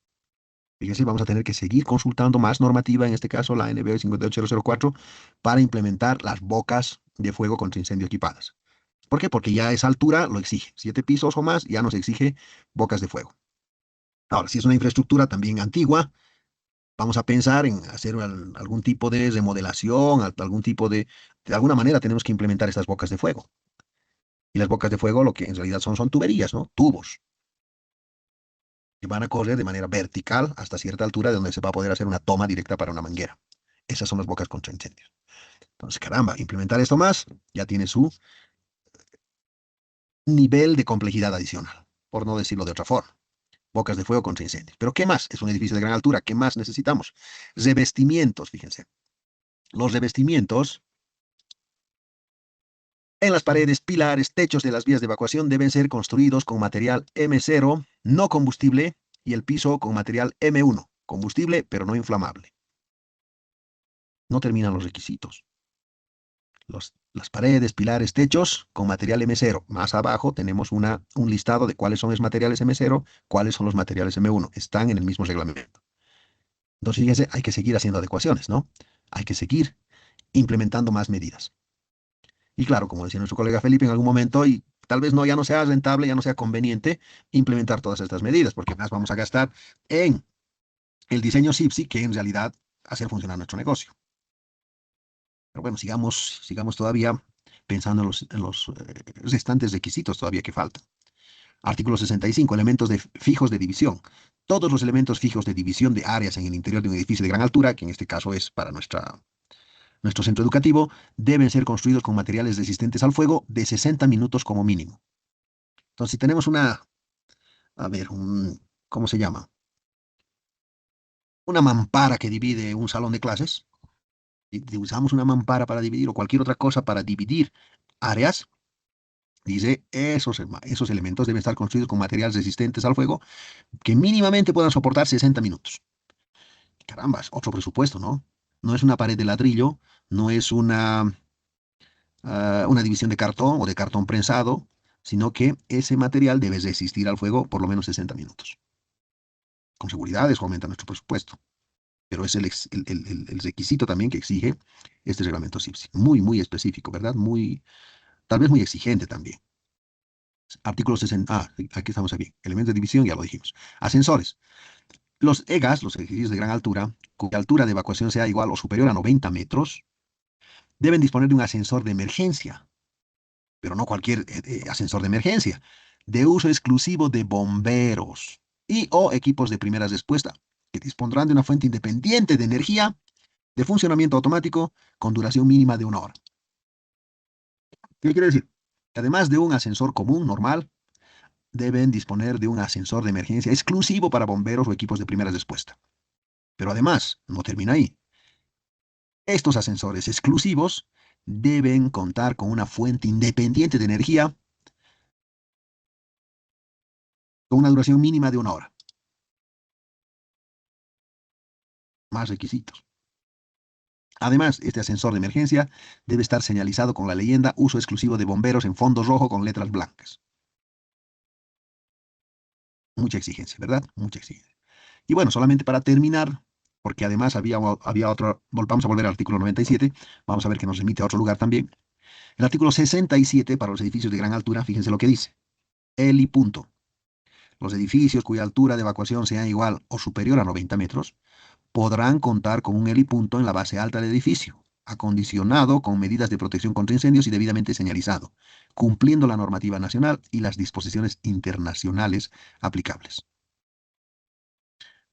Fíjense, vamos a tener que seguir consultando más normativa, en este caso la NB 58004, para implementar las bocas de fuego contra incendio equipadas. ¿Por qué? Porque ya a esa altura lo exige. 7 pisos o más ya nos exige bocas de fuego. Ahora, si es una infraestructura también antigua, vamos a pensar en hacer algún tipo de remodelación, algún tipo de alguna manera tenemos que implementar estas bocas de fuego. Y las bocas de fuego lo que en realidad son tuberías, ¿no? Tubos que van a correr de manera vertical hasta cierta altura de donde se va a poder hacer una toma directa para una manguera. Esas son las bocas contra incendios. Entonces, caramba, implementar esto más ya tiene su nivel de complejidad adicional, por no decirlo de otra forma. Bocas de fuego contra incendios. Pero ¿qué más? Es un edificio de gran altura. ¿Qué más necesitamos? Revestimientos, fíjense. Los revestimientos en las paredes, pilares, techos de las vías de evacuación deben ser construidos con material M0, no combustible, y el piso con material M1, combustible pero no inflamable. No terminan los requisitos. Las paredes, pilares, techos con material M0. Más abajo tenemos un listado de cuáles son los materiales M0, cuáles son los materiales M1. Están en el mismo reglamento. Entonces, fíjense, hay que seguir haciendo adecuaciones, ¿no? Hay que seguir implementando más medidas. Y claro, como decía nuestro colega Felipe en algún momento, y tal vez ya no sea rentable, ya no sea conveniente implementar todas estas medidas, porque más vamos a gastar en el diseño SIPSI que en realidad hacer funcionar nuestro negocio. Pero bueno, sigamos todavía pensando en los restantes requisitos todavía que faltan. Artículo 65, elementos fijos de división. Todos los elementos fijos de división de áreas en el interior de un edificio de gran altura, que en este caso es para nuestro centro educativo, deben ser construidos con materiales resistentes al fuego de 60 minutos como mínimo. Entonces, si tenemos ¿cómo se llama? Una mampara que divide un salón de clases, y usamos una mampara para dividir o cualquier otra cosa para dividir áreas, dice, esos elementos deben estar construidos con materiales resistentes al fuego que mínimamente puedan soportar 60 minutos. Carambas, otro presupuesto, ¿no? No es una pared de ladrillo, no es una división de cartón o de cartón prensado, sino que ese material debe resistir al fuego por lo menos 60 minutos. Con seguridad eso aumenta nuestro presupuesto, pero es el requisito también que exige este reglamento SIPSI. Muy, muy específico, ¿verdad? Tal vez muy exigente también. Artículo 60. Aquí estamos bien. Elementos de división, ya lo dijimos. Ascensores. Los EGAs, los edificios de gran altura, cuya altura de evacuación sea igual o superior a 90 metros, deben disponer de un ascensor de emergencia, pero no cualquier ascensor de emergencia, de uso exclusivo de bomberos y o equipos de primera respuesta, que dispondrán de una fuente independiente de energía de funcionamiento automático con duración mínima de 1 hora. ¿Qué quiere decir? Que además de un ascensor común, normal, deben disponer de un ascensor de emergencia exclusivo para bomberos o equipos de primera respuesta. Pero además, no termina ahí. Estos ascensores exclusivos deben contar con una fuente independiente de energía con una duración mínima de 1 hora. Más requisitos. Además, este ascensor de emergencia debe estar señalizado con la leyenda uso exclusivo de bomberos en fondo rojo con letras blancas. Mucha exigencia, ¿verdad? Mucha exigencia. Y bueno, solamente para terminar, porque además había otro, vamos a volver al artículo 97, vamos a ver que nos remite a otro lugar también. El artículo 67 para los edificios de gran altura, fíjense lo que dice. El y punto. Los edificios cuya altura de evacuación sea igual o superior a 90 metros podrán contar con un helipunto en la base alta del edificio, acondicionado con medidas de protección contra incendios y debidamente señalizado, cumpliendo la normativa nacional y las disposiciones internacionales aplicables.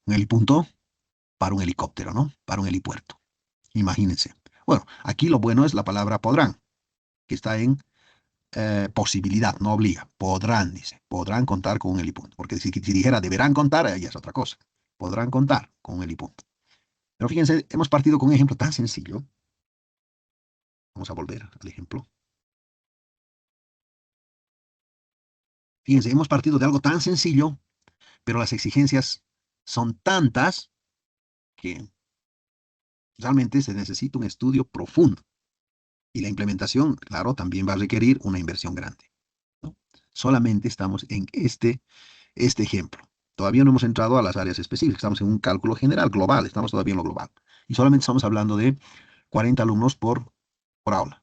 Un helipunto para un helicóptero, ¿no? Para un helipuerto. Imagínense. Bueno, aquí lo bueno es la palabra podrán, que está en posibilidad, no obliga. Podrán, dice. Podrán contar con un helipunto. Porque si dijera deberán contar, ahí es otra cosa. Podrán contar con un helipunto. Pero fíjense, hemos partido con un ejemplo tan sencillo. Vamos a volver al ejemplo. Fíjense, hemos partido de algo tan sencillo, pero las exigencias son tantas que realmente se necesita un estudio profundo. Y la implementación, claro, también va a requerir una inversión grande, ¿no? Solamente estamos en este ejemplo. Todavía no hemos entrado a las áreas específicas. Estamos en un cálculo general, global. Estamos todavía en lo global. Y solamente estamos hablando de 40 alumnos por aula.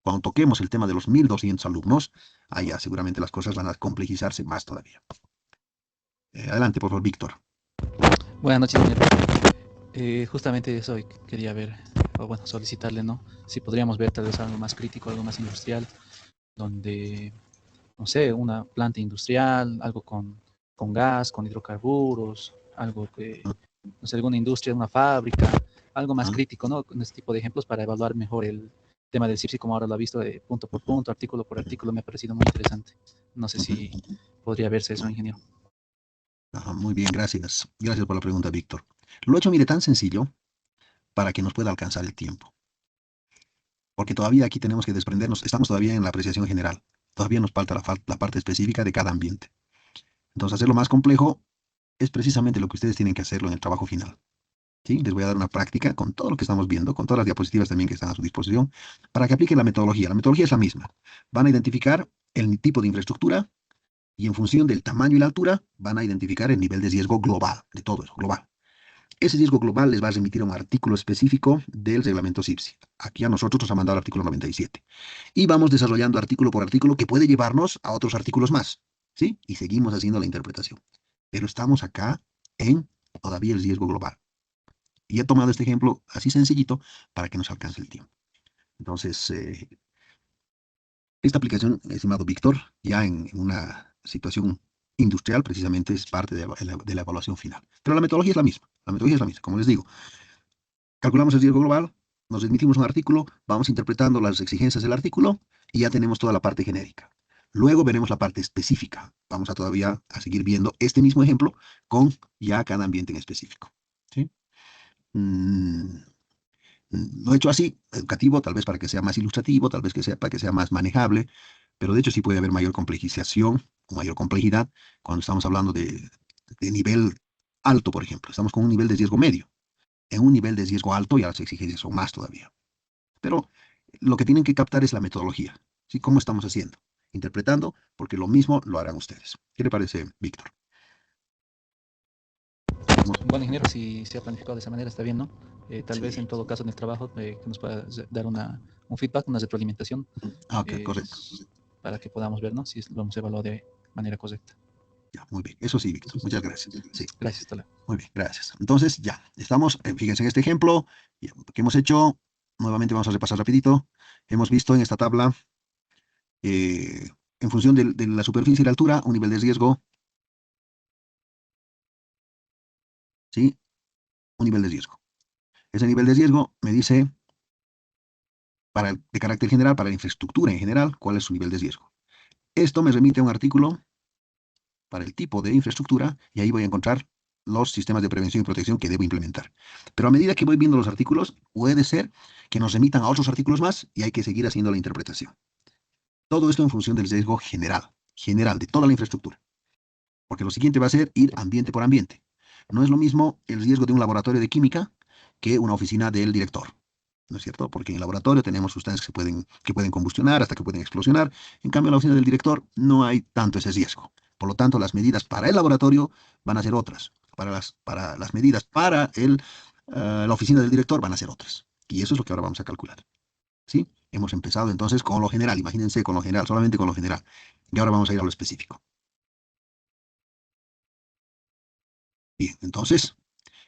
Cuando toquemos el tema de los 1.200 alumnos, allá seguramente las cosas van a complejizarse más todavía. Adelante, por favor, Víctor. Buenas noches, señor. Justamente eso quería ver, o bueno, solicitarle, ¿no? Si podríamos ver tal vez algo más crítico, algo más industrial, donde, no sé, una planta industrial, algo con gas, con hidrocarburos, algo que, no sé, alguna industria, una fábrica, algo más crítico, ¿no? Con este tipo de ejemplos para evaluar mejor el tema del CIPSI, como ahora lo ha visto de punto por punto, artículo por artículo, me ha parecido muy interesante. No sé si podría verse eso, ingeniero. Ajá, muy bien, gracias. Gracias por la pregunta, Víctor. Lo he hecho, mire, tan sencillo para que nos pueda alcanzar el tiempo. Porque todavía aquí tenemos que desprendernos, estamos todavía en la apreciación general. Todavía nos falta la parte específica de cada ambiente. Entonces, hacerlo más complejo es precisamente lo que ustedes tienen que hacerlo en el trabajo final. ¿Sí? Les voy a dar una práctica con todo lo que estamos viendo, con todas las diapositivas también que están a su disposición, para que apliquen la metodología. La metodología es la misma. Van a identificar el tipo de infraestructura y en función del tamaño y la altura, van a identificar el nivel de riesgo global, de todo eso, global. Ese riesgo global les va a remitir a un artículo específico del reglamento CIPSI. Aquí a nosotros nos ha mandado el artículo 97. Y vamos desarrollando artículo por artículo que puede llevarnos a otros artículos más. ¿Sí? Y seguimos haciendo la interpretación. Pero estamos acá en todavía el riesgo global. Y he tomado este ejemplo así sencillito para que nos alcance el tiempo. Entonces, esta aplicación, estimado Víctor, ya en una situación industrial, precisamente es parte de la evaluación final. Pero la metodología es la misma. La metodología es la misma. Como les digo, calculamos el riesgo global, nos remitimos a un artículo, vamos interpretando las exigencias del artículo y ya tenemos toda la parte genérica. Luego veremos la parte específica. Vamos a todavía a seguir viendo este mismo ejemplo con ya cada ambiente en específico. ¿Sí? Lo he hecho así, educativo, tal vez para que sea más ilustrativo, tal vez para que sea más manejable, pero de hecho sí puede haber mayor complejización o mayor complejidad cuando estamos hablando de nivel alto, por ejemplo. Estamos con un nivel de riesgo medio. En un nivel de riesgo alto ya las exigencias son más todavía. Pero lo que tienen que captar es la metodología. ¿Sí? ¿Cómo estamos haciendo? Interpretando, porque lo mismo lo harán ustedes. ¿Qué le parece, Víctor? Bueno, ingeniero, si se ha planificado de esa manera, está bien, ¿no? Tal vez Sí. en todo caso en el trabajo que nos pueda dar un feedback, una retroalimentación, Ok, correcto. para que podamos ver, ¿no? Si lo hemos evaluado de manera correcta. Ya, muy bien. Eso sí, Víctor. Muchas gracias. Sí. Gracias, hasta luego. Muy bien, gracias. Entonces, ya, estamos, fíjense en este ejemplo que hemos hecho. Nuevamente vamos a repasar rapidito. Hemos visto en esta tabla, eh, en función de la superficie y la altura, un nivel de riesgo, ¿sí? Un nivel de riesgo. Ese nivel de riesgo me dice, de carácter general, para la infraestructura en general, cuál es su nivel de riesgo. Esto me remite a un artículo para el tipo de infraestructura y ahí voy a encontrar los sistemas de prevención y protección que debo implementar. Pero a medida que voy viendo los artículos, puede ser que nos remitan a otros artículos más y hay que seguir haciendo la interpretación. Todo esto en función del riesgo general de toda la infraestructura. Porque lo siguiente va a ser ir ambiente por ambiente. No es lo mismo el riesgo de un laboratorio de química que una oficina del director. ¿No es cierto? Porque en el laboratorio tenemos sustancias que pueden combustionar hasta que pueden explosionar. En cambio, en la oficina del director no hay tanto ese riesgo. Por lo tanto, las medidas para el laboratorio van a ser otras. Para las medidas para la oficina del director van a ser otras. Y eso es lo que ahora vamos a calcular. ¿Sí? Hemos empezado entonces con lo general. Imagínense con lo general, solamente con lo general. Y ahora vamos a ir a lo específico. Bien, entonces,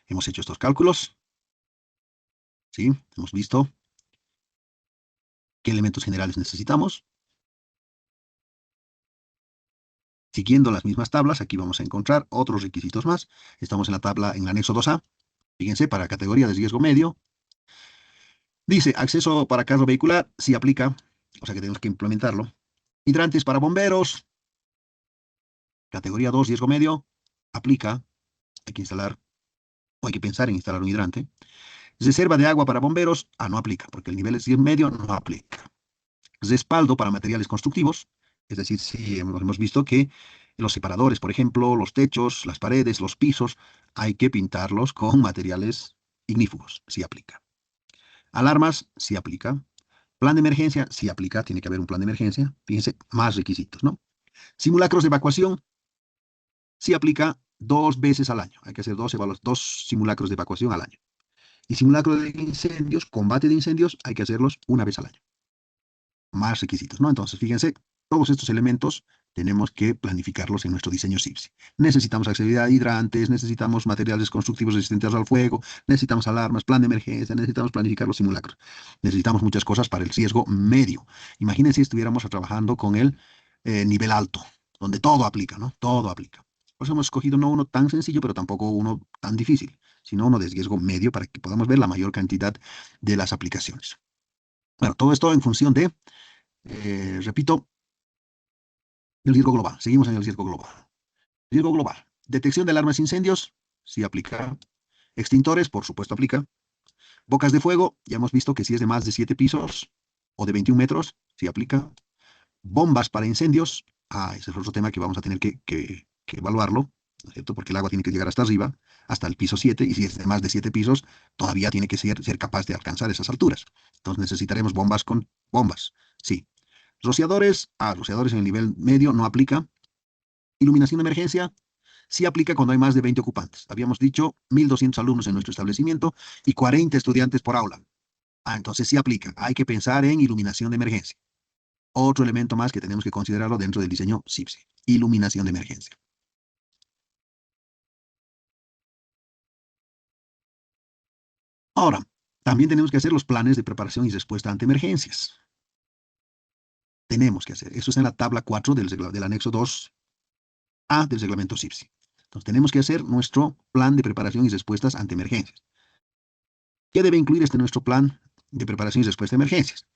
hemos hecho estos cálculos. ¿Sí? Hemos visto ¿Qué elementos generales necesitamos? Siguiendo las mismas tablas, aquí vamos a encontrar otros requisitos más. Estamos en la tabla, en el anexo 2A. Fíjense, para categoría de riesgo medio. Dice, acceso para carro vehicular, sí aplica, o sea que tenemos que implementarlo. Hidrantes para bomberos, categoría 2, riesgo medio, aplica, hay que instalar, o hay que pensar en instalar un hidrante. Reserva de agua para bomberos, no aplica, porque el nivel es medio, no aplica. Respaldo para materiales constructivos, es decir, si hemos visto que los separadores, por ejemplo, los techos, las paredes, los pisos, hay que pintarlos con materiales ignífugos, sí aplica. Alarmas, sí aplica. Plan de emergencia, sí aplica, tiene que haber un plan de emergencia. Fíjense, más requisitos, ¿no? Simulacros de evacuación, sí aplica 2 veces al año. Hay que hacer dos simulacros de evacuación al año. Y simulacros de incendios, combate de incendios, hay que hacerlos una vez al año. Más requisitos, ¿no? Entonces, fíjense, todos estos elementos tenemos que planificarlos en nuestro diseño CIPSE. Necesitamos accesibilidad a hidrantes, necesitamos materiales constructivos resistentes al fuego, necesitamos alarmas, plan de emergencia, necesitamos planificar los simulacros. Necesitamos muchas cosas para el riesgo medio. Imagínense si estuviéramos trabajando con el nivel alto, donde todo aplica, ¿no? Todo aplica. Por eso hemos escogido no uno tan sencillo, pero tampoco uno tan difícil, sino uno de riesgo medio para que podamos ver la mayor cantidad de las aplicaciones. Bueno, todo esto en función de, repito, el riesgo global. Seguimos en el riesgo global. Riesgo global. Detección de alarmas e incendios, sí aplica. Extintores, por supuesto, aplica. Bocas de fuego, ya hemos visto que si es de más de 7 pisos o de 21 metros, sí aplica. Bombas para incendios, ese es otro tema que vamos a tener que evaluarlo, ¿no es cierto? Porque el agua tiene que llegar hasta arriba, hasta el piso 7, y si es de más de 7 pisos, todavía tiene que ser capaz de alcanzar esas alturas. Entonces necesitaremos bombas con bombas, sí. Rociadores, rociadores en el nivel medio no aplica. Iluminación de emergencia, sí aplica cuando hay más de 20 ocupantes. Habíamos dicho 1.200 alumnos en nuestro establecimiento y 40 estudiantes por aula. Entonces sí aplica. Hay que pensar en iluminación de emergencia. Otro elemento más que tenemos que considerarlo dentro del diseño CIPSE. Iluminación de emergencia. Ahora, también tenemos que hacer los planes de preparación y respuesta ante emergencias. Tenemos que hacer. Eso está en la tabla 4 del anexo 2A del reglamento CIPSE. Entonces tenemos que hacer nuestro plan de preparación y respuestas ante emergencias. ¿Qué debe incluir nuestro plan de preparación y respuesta a emergencias?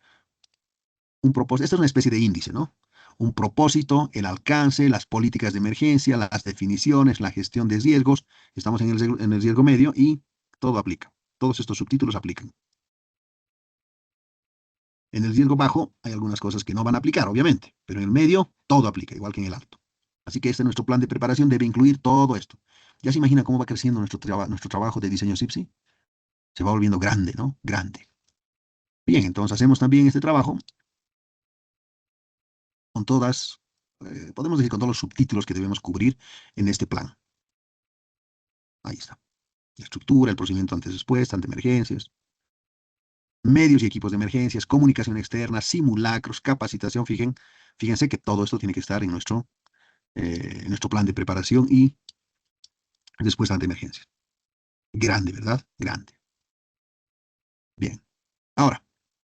Un propósito, esta es una especie de índice, ¿no? Un propósito, el alcance, las políticas de emergencia, las definiciones, la gestión de riesgos. Estamos en el riesgo medio y todo aplica. Todos estos subtítulos aplican. En el riesgo bajo hay algunas cosas que no van a aplicar, obviamente, pero en el medio todo aplica, igual que en el alto. Así que nuestro plan de preparación debe incluir todo esto. ¿Ya se imagina cómo va creciendo nuestro trabajo de diseño CIPSE? Se va volviendo grande, ¿no? Grande. Bien, entonces hacemos también este trabajo con todas, podemos decir con todos los subtítulos que debemos cubrir en este plan. Ahí está. La estructura, el procedimiento antes después, ante emergencias, medios y equipos de emergencias, comunicación externa, simulacros, capacitación. Fíjense que todo esto tiene que estar en nuestro plan de preparación y después ante emergencias. Grande, ¿verdad? Grande. Bien. Ahora,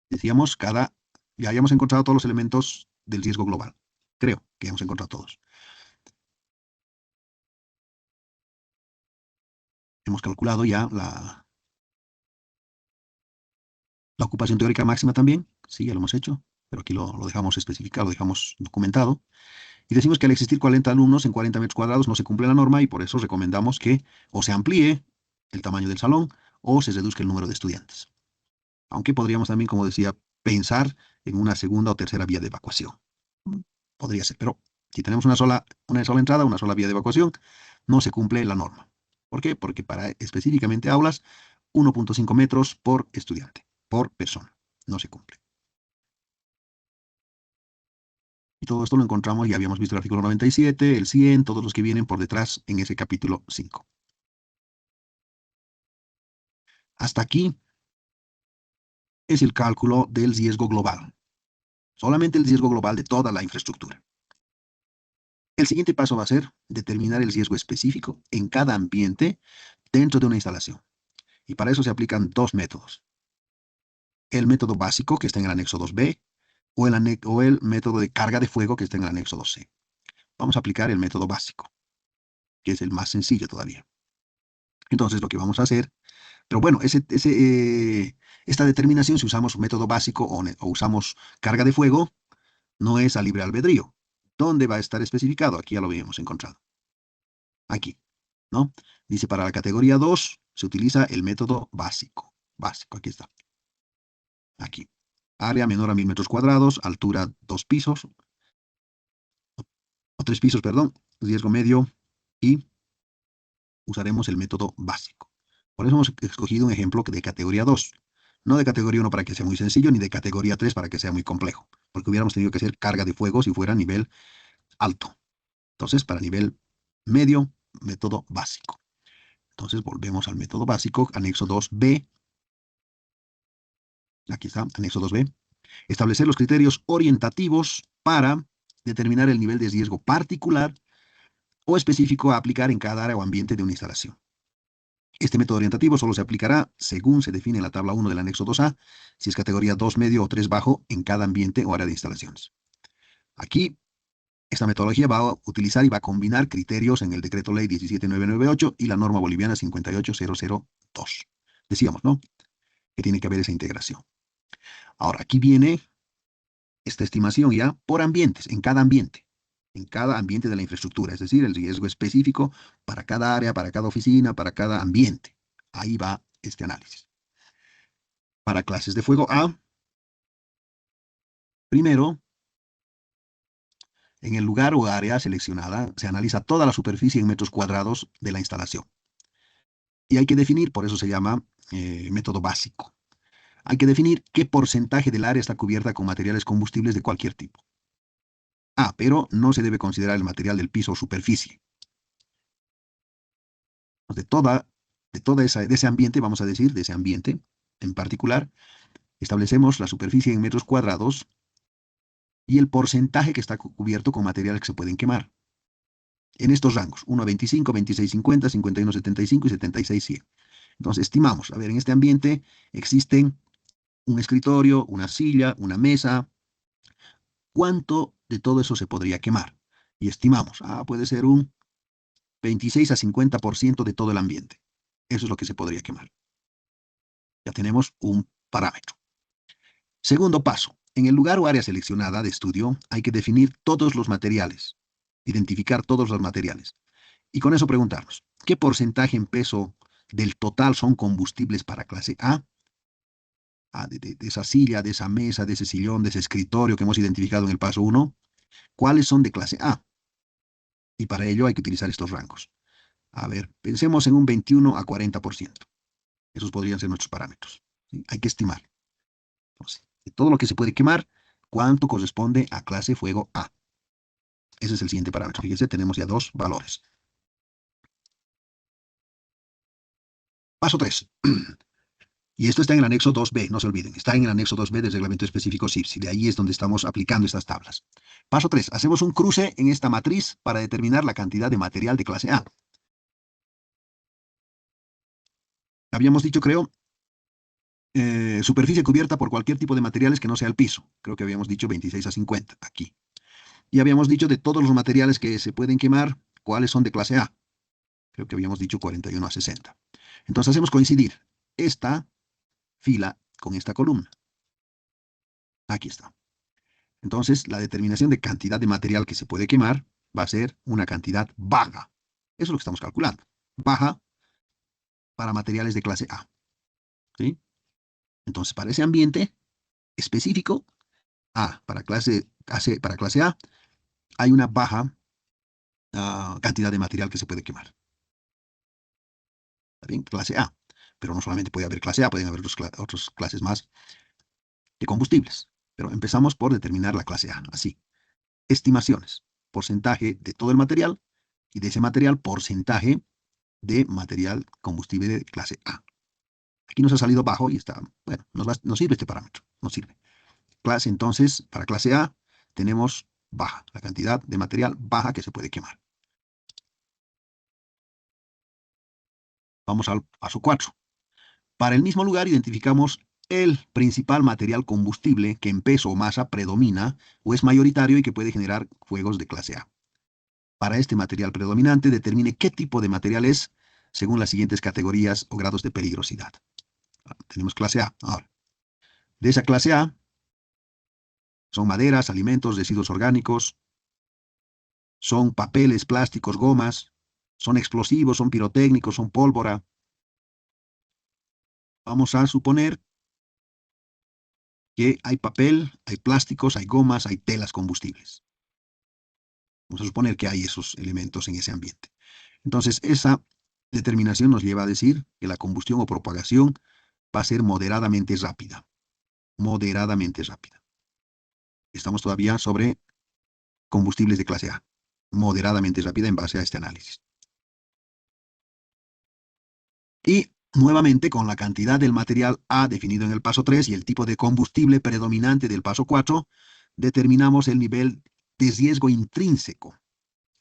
decíamos, ya hayamos encontrado todos los elementos del riesgo global. Creo que hemos encontrado todos. Hemos calculado ya la ocupación teórica máxima también. Sí, ya lo hemos hecho, pero aquí lo dejamos especificado, lo dejamos documentado. Y decimos que al existir 40 alumnos en 40 metros cuadrados no se cumple la norma y por eso recomendamos que o se amplíe el tamaño del salón o se reduzca el número de estudiantes. Aunque podríamos también, como decía, pensar en una segunda o tercera vía de evacuación. Podría ser, pero si tenemos una sola entrada, una sola vía de evacuación, no se cumple la norma. ¿Por qué? Porque para específicamente aulas, 1.5 metros por estudiante, por persona. No se cumple. Y todo esto lo encontramos, ya habíamos visto el artículo 97, el 100, todos los que vienen por detrás en ese capítulo 5. Hasta aquí es el cálculo del riesgo global. Solamente el riesgo global de toda la infraestructura. El siguiente paso va a ser determinar el riesgo específico en cada ambiente dentro de una instalación. Y para eso se aplican dos métodos. El método básico, que está en el anexo 2B, o el método de carga de fuego que está en el anexo 2C. Vamos a aplicar el método básico, que es el más sencillo todavía. Entonces lo que vamos a hacer, pero bueno, esta determinación, si usamos método básico o usamos carga de fuego, no es a libre albedrío. ¿Dónde va a estar especificado? Aquí ya lo habíamos encontrado. Aquí, ¿no? Dice, para la categoría 2 se utiliza el método básico. Básico, aquí está. Aquí. Área menor a 1000 metros cuadrados, altura 2 pisos, o 3 pisos, perdón, riesgo medio, y usaremos el método básico. Por eso hemos escogido un ejemplo de categoría 2. No de categoría 1 para que sea muy sencillo, ni de categoría 3 para que sea muy complejo, porque hubiéramos tenido que hacer carga de fuego si fuera a nivel alto. Entonces, para nivel medio, método básico. Entonces, volvemos al método básico, anexo 2B. Aquí está, anexo 2B. Establecer los criterios orientativos para determinar el nivel de riesgo particular o específico a aplicar en cada área o ambiente de una instalación. Este método orientativo solo se aplicará según se define en la tabla 1 del anexo 2A, si es categoría 2 medio o 3 bajo en cada ambiente o área de instalaciones. Aquí, esta metodología va a utilizar y va a combinar criterios en el decreto ley 17998 y la norma boliviana 58002. Decíamos, ¿no? Que tiene que haber esa integración. Ahora, aquí viene esta estimación ya por ambientes, en cada ambiente de la infraestructura, es decir, el riesgo específico para cada área, para cada oficina, para cada ambiente. Ahí va este análisis. Para clases de fuego A, primero, en el lugar o área seleccionada, se analiza toda la superficie en metros cuadrados de la instalación. Y hay que definir, por eso se llama método básico. Hay que definir qué porcentaje del área está cubierta con materiales combustibles de cualquier tipo. Pero no se debe considerar el material del piso o superficie. De ese ambiente, vamos a decir, de ese ambiente en particular, establecemos la superficie en metros cuadrados y el porcentaje que está cubierto con materiales que se pueden quemar. En estos rangos, 1 a 25, 26, 50, 51, 75 y 76, 100. Entonces, estimamos, a ver, en este ambiente existen un escritorio, una silla, una mesa. ¿Cuánto de todo eso se podría quemar? Y estimamos, puede ser un 26 a 50% de todo el ambiente. Eso es lo que se podría quemar. Ya tenemos un parámetro. Segundo paso, en el lugar o área seleccionada de estudio hay que definir todos los materiales, identificar todos los materiales. Y con eso preguntarnos, ¿qué porcentaje en peso del total son combustibles para clase A? De esa silla, de esa mesa, de ese sillón, de ese escritorio que hemos identificado en el paso 1, ¿cuáles son de clase A? Y para ello hay que utilizar estos rangos. A ver, pensemos en un 21 a 40%. Esos podrían ser nuestros parámetros. ¿Sí? Hay que estimar. Entonces, de todo lo que se puede quemar, ¿cuánto corresponde a clase fuego A? Ese es el siguiente parámetro. Fíjense, tenemos ya dos valores. Paso 3. Y esto está en el anexo 2B, no se olviden. Está en el anexo 2B del reglamento específico CIPSI. De ahí es donde estamos aplicando estas tablas. Paso 3. Hacemos un cruce en esta matriz para determinar la cantidad de material de clase A. Habíamos dicho, creo, superficie cubierta por cualquier tipo de materiales que no sea el piso. Creo que habíamos dicho 26 a 50, aquí. Y habíamos dicho de todos los materiales que se pueden quemar, ¿cuáles son de clase A? Creo que habíamos dicho 41 a 60. Entonces hacemos coincidir esta fila con esta columna. Aquí está. Entonces, la determinación de cantidad de material que se puede quemar va a ser una cantidad baja. Eso es lo que estamos calculando. Baja para materiales de clase A. ¿Sí? Entonces, para ese ambiente específico, para clase A, hay una baja cantidad de material que se puede quemar. ¿Está bien? Clase A. Pero no solamente puede haber clase A, pueden haber otras clases más de combustibles. Pero empezamos por determinar la clase A. Así. Estimaciones. Porcentaje de todo el material y de ese material, porcentaje de material combustible de clase A. Aquí nos ha salido bajo y está, bueno, nos sirve este parámetro. Nos sirve. Entonces, para clase A tenemos baja, la cantidad de material baja que se puede quemar. Vamos al paso 4. Para el mismo lugar identificamos el principal material combustible que en peso o masa predomina o es mayoritario y que puede generar fuegos de clase A. Para este material predominante, determine qué tipo de material es según las siguientes categorías o grados de peligrosidad. Tenemos clase A. Ahora, de esa clase A son maderas, alimentos, residuos orgánicos, son papeles, plásticos, gomas, son explosivos, son pirotécnicos, son pólvora. Vamos a suponer que hay papel, hay plásticos, hay gomas, hay telas combustibles. Vamos a suponer que hay esos elementos en ese ambiente. Entonces, esa determinación nos lleva a decir que la combustión o propagación va a ser moderadamente rápida. Moderadamente rápida. Estamos todavía sobre combustibles de clase A. Moderadamente rápida en base a este análisis. Y nuevamente con la cantidad del material A definido en el paso 3 y el tipo de combustible predominante del paso 4, determinamos el nivel de riesgo intrínseco.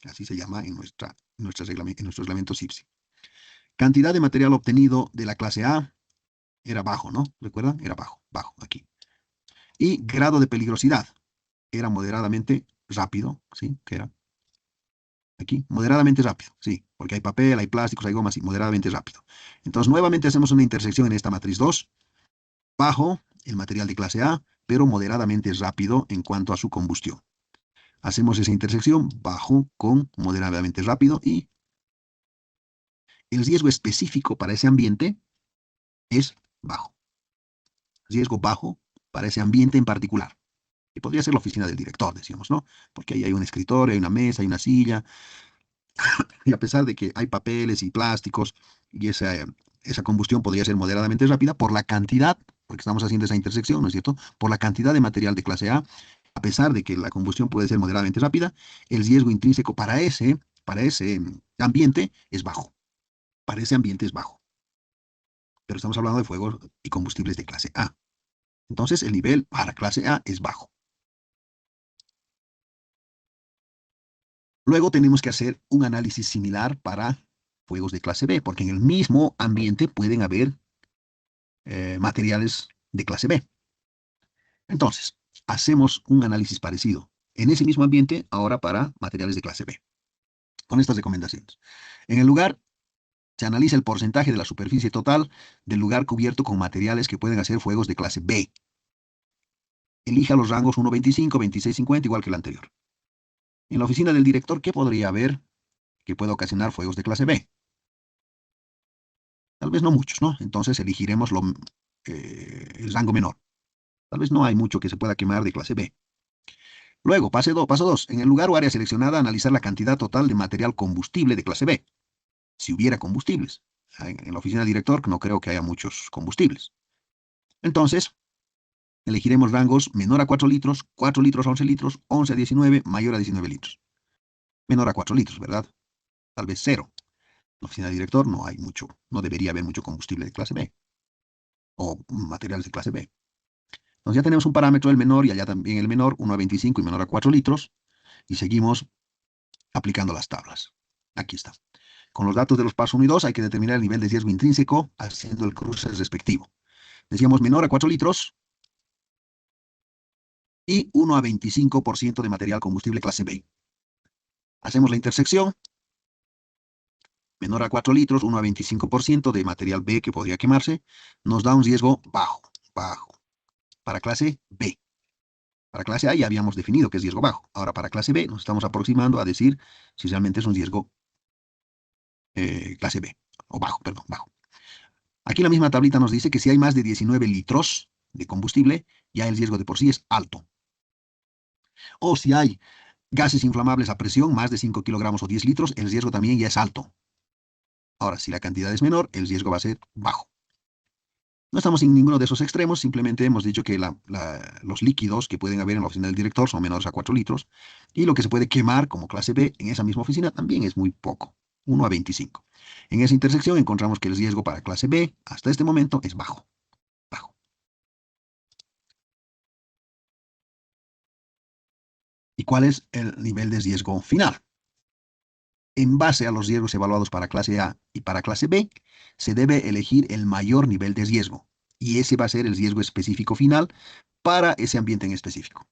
Así se llama en nuestro reglamento CIPSI. Cantidad de material obtenido de la clase A era bajo, ¿no? ¿Recuerdan? Era bajo, aquí. Y grado de peligrosidad era moderadamente rápido, ¿sí? ¿Qué era? Aquí, moderadamente rápido, sí, porque hay papel, hay plásticos, hay gomas, y moderadamente rápido. Entonces, nuevamente hacemos una intersección en esta matriz 2, bajo el material de clase A, pero moderadamente rápido en cuanto a su combustión. Hacemos esa intersección bajo con moderadamente rápido y el riesgo específico para ese ambiente es bajo. Riesgo bajo para ese ambiente en particular. Y podría ser la oficina del director, decíamos, ¿no? Porque ahí hay un escritorio, hay una mesa, hay una silla. Y a pesar de que hay papeles y plásticos, y esa combustión podría ser moderadamente rápida por la cantidad, porque estamos haciendo esa intersección, ¿no es cierto? Por la cantidad de material de clase a pesar de que la combustión puede ser moderadamente rápida, el riesgo intrínseco para ese ambiente es bajo. Para ese ambiente es bajo. Pero estamos hablando de fuegos y combustibles de clase A. Entonces, el nivel para clase A es bajo. Luego tenemos que hacer un análisis similar para fuegos de clase B, porque en el mismo ambiente pueden haber materiales de clase B. Entonces, hacemos un análisis parecido en ese mismo ambiente, ahora para materiales de clase B, con estas recomendaciones. En el lugar, se analiza el porcentaje de la superficie total del lugar cubierto con materiales que pueden hacer fuegos de clase B. Elija los rangos 1.25, 26.50, igual que el anterior. En la oficina del director, ¿qué podría haber que pueda ocasionar fuegos de clase B? Tal vez no muchos, ¿no? Entonces elegiremos el rango menor. Tal vez no hay mucho que se pueda quemar de clase B. Luego, paso 2. En el lugar o área seleccionada, analizar la cantidad total de material combustible de clase B. Si hubiera combustibles. En la oficina del director no creo que haya muchos combustibles. Entonces, elegiremos rangos menor a 4 litros, 4 litros a 11 litros, 11 a 19, mayor a 19 litros. Menor a 4 litros, ¿verdad? Tal vez 0. En la oficina del director no hay mucho, no debería haber mucho combustible de clase B. O materiales de clase B. Entonces ya tenemos un parámetro, el menor, y allá también el menor, 1 a 25 y menor a 4 litros. Y seguimos aplicando las tablas. Aquí está. Con los datos de los pasos 1 y 2 hay que determinar el nivel de riesgo intrínseco haciendo el cruce respectivo. Decíamos menor a 4 litros y 1 a 25% de material combustible clase B. Hacemos la intersección. Menor a 4 litros, 1 a 25% de material B que podría quemarse, nos da un riesgo bajo. Para clase B. Para clase A ya habíamos definido que es riesgo bajo. Ahora para clase B nos estamos aproximando a decir si realmente es un riesgo clase B. O bajo, perdón, bajo. Aquí la misma tablita nos dice que si hay más de 19 litros de combustible, ya el riesgo de por sí es alto. O si hay gases inflamables a presión, más de 5 kilogramos o 10 litros, el riesgo también ya es alto. Ahora, si la cantidad es menor, el riesgo va a ser bajo. No estamos en ninguno de esos extremos, simplemente hemos dicho que los líquidos que pueden haber en la oficina del director son menores a 4 litros, y lo que se puede quemar como clase B en esa misma oficina también es muy poco, 1 a 25. En esa intersección encontramos que el riesgo para clase B hasta este momento es bajo. ¿Y cuál es el nivel de riesgo final? En base a los riesgos evaluados para clase A y para clase B, se debe elegir el mayor nivel de riesgo. Y ese va a ser el riesgo específico final para ese ambiente en específico.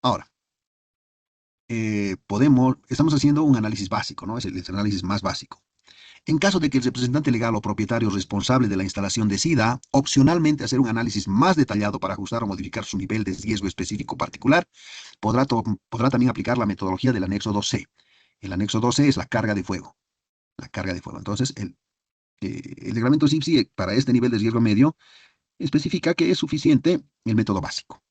Ahora, estamos haciendo un análisis básico, ¿no? Es el análisis más básico. En caso de que el representante legal o propietario responsable de la instalación decida, opcionalmente, hacer un análisis más detallado para ajustar o modificar su nivel de riesgo específico particular, podrá también aplicar la metodología del anexo 2C. El anexo 2C es la carga de fuego. La carga de fuego. Entonces, el reglamento CIPSI para este nivel de riesgo medio especifica que es suficiente el método básico.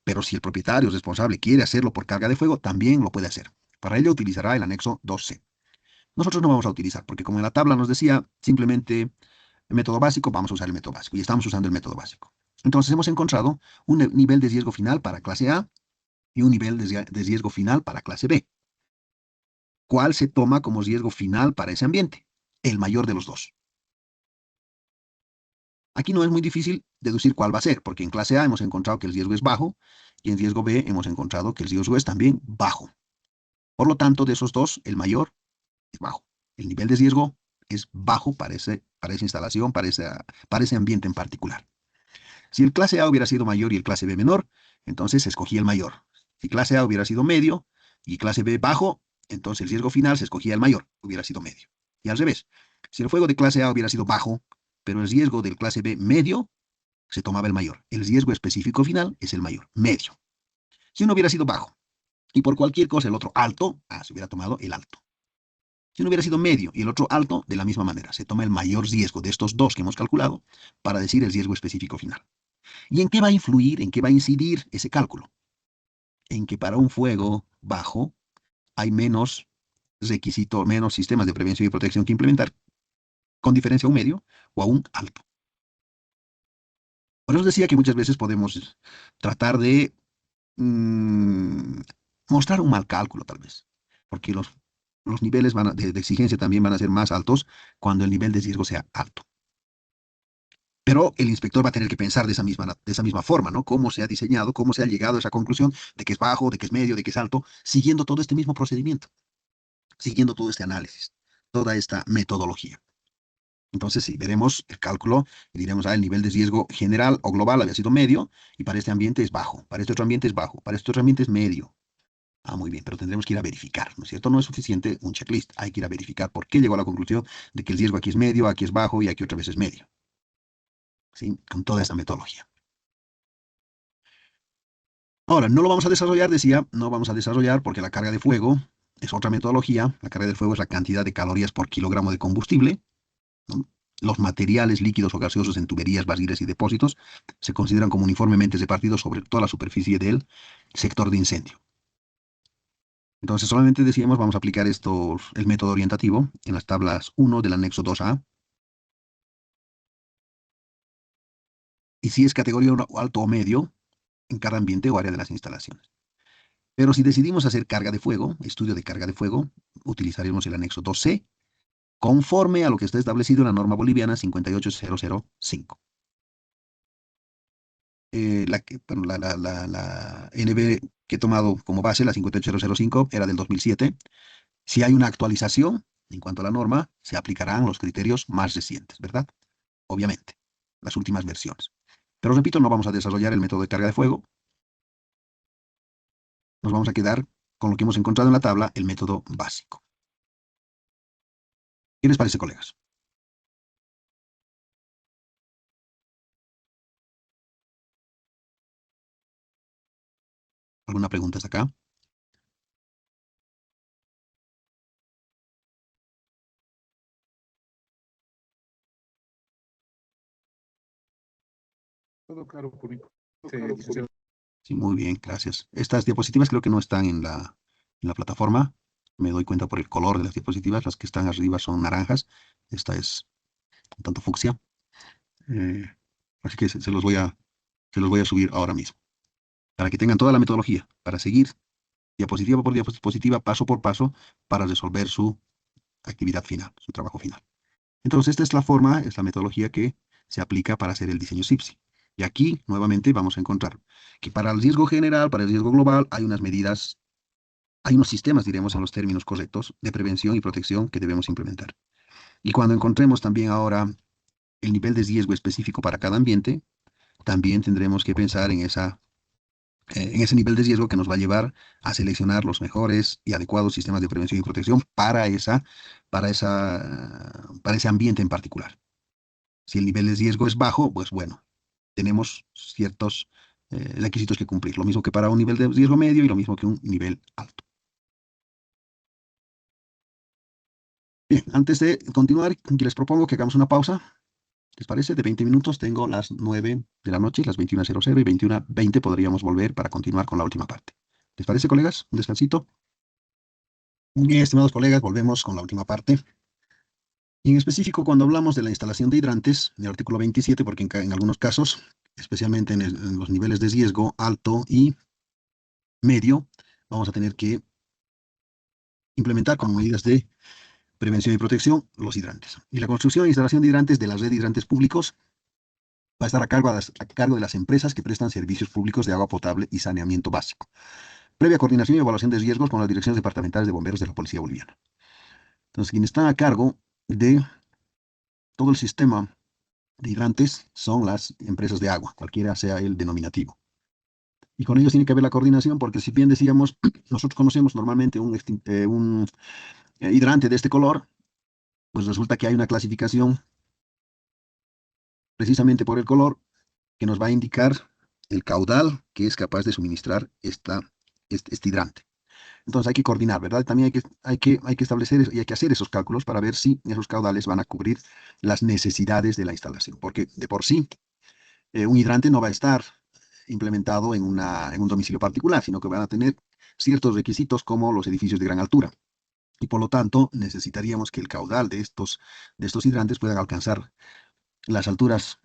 Pero si el propietario responsable quiere hacerlo por carga de fuego, también lo puede hacer. Para ello utilizará el anexo 2C. Nosotros no vamos a utilizar, porque como en la tabla nos decía, simplemente el método básico, vamos a usar el método básico, y estamos usando el método básico. Entonces hemos encontrado un nivel de riesgo final para clase A y un nivel de riesgo final para clase B. ¿Cuál se toma como riesgo final para ese ambiente? El mayor de los dos. Aquí no es muy difícil deducir cuál va a ser, porque en clase A hemos encontrado que el riesgo es bajo, y en riesgo B hemos encontrado que el riesgo es también bajo. Por lo tanto, de esos dos, el mayor es bajo. El nivel de riesgo es bajo para esa instalación, para ese ambiente en particular. Si el clase A hubiera sido mayor y el clase B menor, entonces se escogía el mayor. Si clase A hubiera sido medio y clase B bajo, entonces el riesgo final se escogía el mayor, hubiera sido medio. Y al revés, si el fuego de clase A hubiera sido bajo, pero el riesgo del clase B medio, se tomaba el mayor. El riesgo específico final es el mayor, medio. Si uno hubiera sido bajo y por cualquier cosa el otro alto, se hubiera tomado el alto. Si uno hubiera sido medio y el otro alto, de la misma manera, se toma el mayor riesgo de estos dos que hemos calculado para decir el riesgo específico final. ¿Y en qué va a influir, en qué va a incidir ese cálculo? En que para un fuego bajo hay menos requisitos, menos sistemas de prevención y protección que implementar, con diferencia a un medio o a un alto. Por eso decía que muchas veces podemos tratar de mostrar un mal cálculo, tal vez, porque los niveles de exigencia también van a ser más altos cuando el nivel de riesgo sea alto. Pero el inspector va a tener que pensar de esa misma forma, ¿no? Cómo se ha diseñado, cómo se ha llegado a esa conclusión de que es bajo, de que es medio, de que es alto, siguiendo todo este mismo procedimiento, siguiendo todo este análisis, toda esta metodología. Entonces, sí, veremos el cálculo y diremos, el nivel de riesgo general o global había sido medio y para este ambiente es bajo, para este otro ambiente es bajo, para este otro ambiente es medio. Muy bien, pero tendremos que ir a verificar, ¿no es cierto? No es suficiente un checklist, hay que ir a verificar por qué llegó a la conclusión de que el riesgo aquí es medio, aquí es bajo y aquí otra vez es medio. ¿Sí? Con toda esta metodología. Ahora, no lo vamos a desarrollar, decía, no vamos a desarrollar porque la carga de fuego es otra metodología. La carga de fuego es la cantidad de calorías por kilogramo de combustible, ¿no? Los materiales líquidos o gaseosos en tuberías, barriles y depósitos se consideran como uniformemente repartidos sobre toda la superficie del sector de incendio. Entonces, solamente decíamos, vamos a aplicar el método orientativo en las tablas 1 del anexo 2A. Y si es categoría alto o medio, en cada ambiente o área de las instalaciones. Pero si decidimos hacer carga de fuego, estudio de carga de fuego, utilizaremos el anexo 2C, conforme a lo que está establecido en la norma boliviana 58005. La NB que he tomado como base, la 58005, era del 2007. Si hay una actualización en cuanto a la norma, se aplicarán los criterios más recientes, ¿verdad? Obviamente, las últimas versiones. Pero repito, no vamos a desarrollar el método de carga de fuego. Nos vamos a quedar con lo que hemos encontrado en la tabla, el método básico. ¿Qué les parece, colegas? ¿Alguna pregunta hasta acá? Todo claro por mi parte, licenciado. Sí, muy bien, gracias. Estas diapositivas creo que no están en la plataforma. Me doy cuenta por el color de las diapositivas. Las que están arriba son naranjas. Esta es un tanto fucsia. Así que se los voy a subir ahora mismo. Para que tengan toda la metodología, para seguir diapositiva por diapositiva, paso por paso, para resolver su actividad final, su trabajo final. Entonces, esta es la forma, es la metodología que se aplica para hacer el diseño CIPSI. Y aquí, nuevamente, vamos a encontrar que para el riesgo general, para el riesgo global, hay unas medidas, hay unos sistemas, diremos en los términos correctos, de prevención y protección que debemos implementar. Y cuando encontremos también ahora el nivel de riesgo específico para cada ambiente, también tendremos que pensar en ese nivel de riesgo que nos va a llevar a seleccionar los mejores y adecuados sistemas de prevención y protección para ese ambiente en particular. Si el nivel de riesgo es bajo, pues bueno, tenemos ciertos requisitos que cumplir. Lo mismo que para un nivel de riesgo medio y lo mismo que un nivel alto. Bien, antes de continuar, les propongo que hagamos una pausa. ¿Les parece? De 20 minutos. Tengo las 9 de la noche, las 21:00 y 21:20 podríamos volver para continuar con la última parte. ¿Les parece, colegas? Un descansito. Muy bien, estimados colegas, volvemos con la última parte. Y en específico, cuando hablamos de la instalación de hidrantes, en el artículo 27, porque en algunos casos, especialmente en los niveles de riesgo alto y medio, vamos a tener que implementar como medidas de prevención y protección los hidrantes. Y la construcción e instalación de hidrantes de la red de hidrantes públicos va a estar a cargo de las empresas que prestan servicios públicos de agua potable y saneamiento básico, previa coordinación y evaluación de riesgos con las direcciones departamentales de bomberos de la Policía Boliviana. Entonces, quienes están a cargo de todo el sistema de hidrantes son las empresas de agua, cualquiera sea el denominativo. Y con ellos tiene que haber la coordinación, porque si bien decíamos, nosotros conocemos normalmente un hidrante de este color, pues resulta que hay una clasificación precisamente por el color que nos va a indicar el caudal que es capaz de suministrar este hidrante. Entonces hay que coordinar, ¿verdad? También hay que establecer y hay que hacer esos cálculos para ver si esos caudales van a cubrir las necesidades de la instalación, porque de por sí un hidrante no va a estar implementado en un domicilio particular, sino que van a tener ciertos requisitos como los edificios de gran altura. Y por lo tanto, necesitaríamos que el caudal de estos hidrantes puedan alcanzar las alturas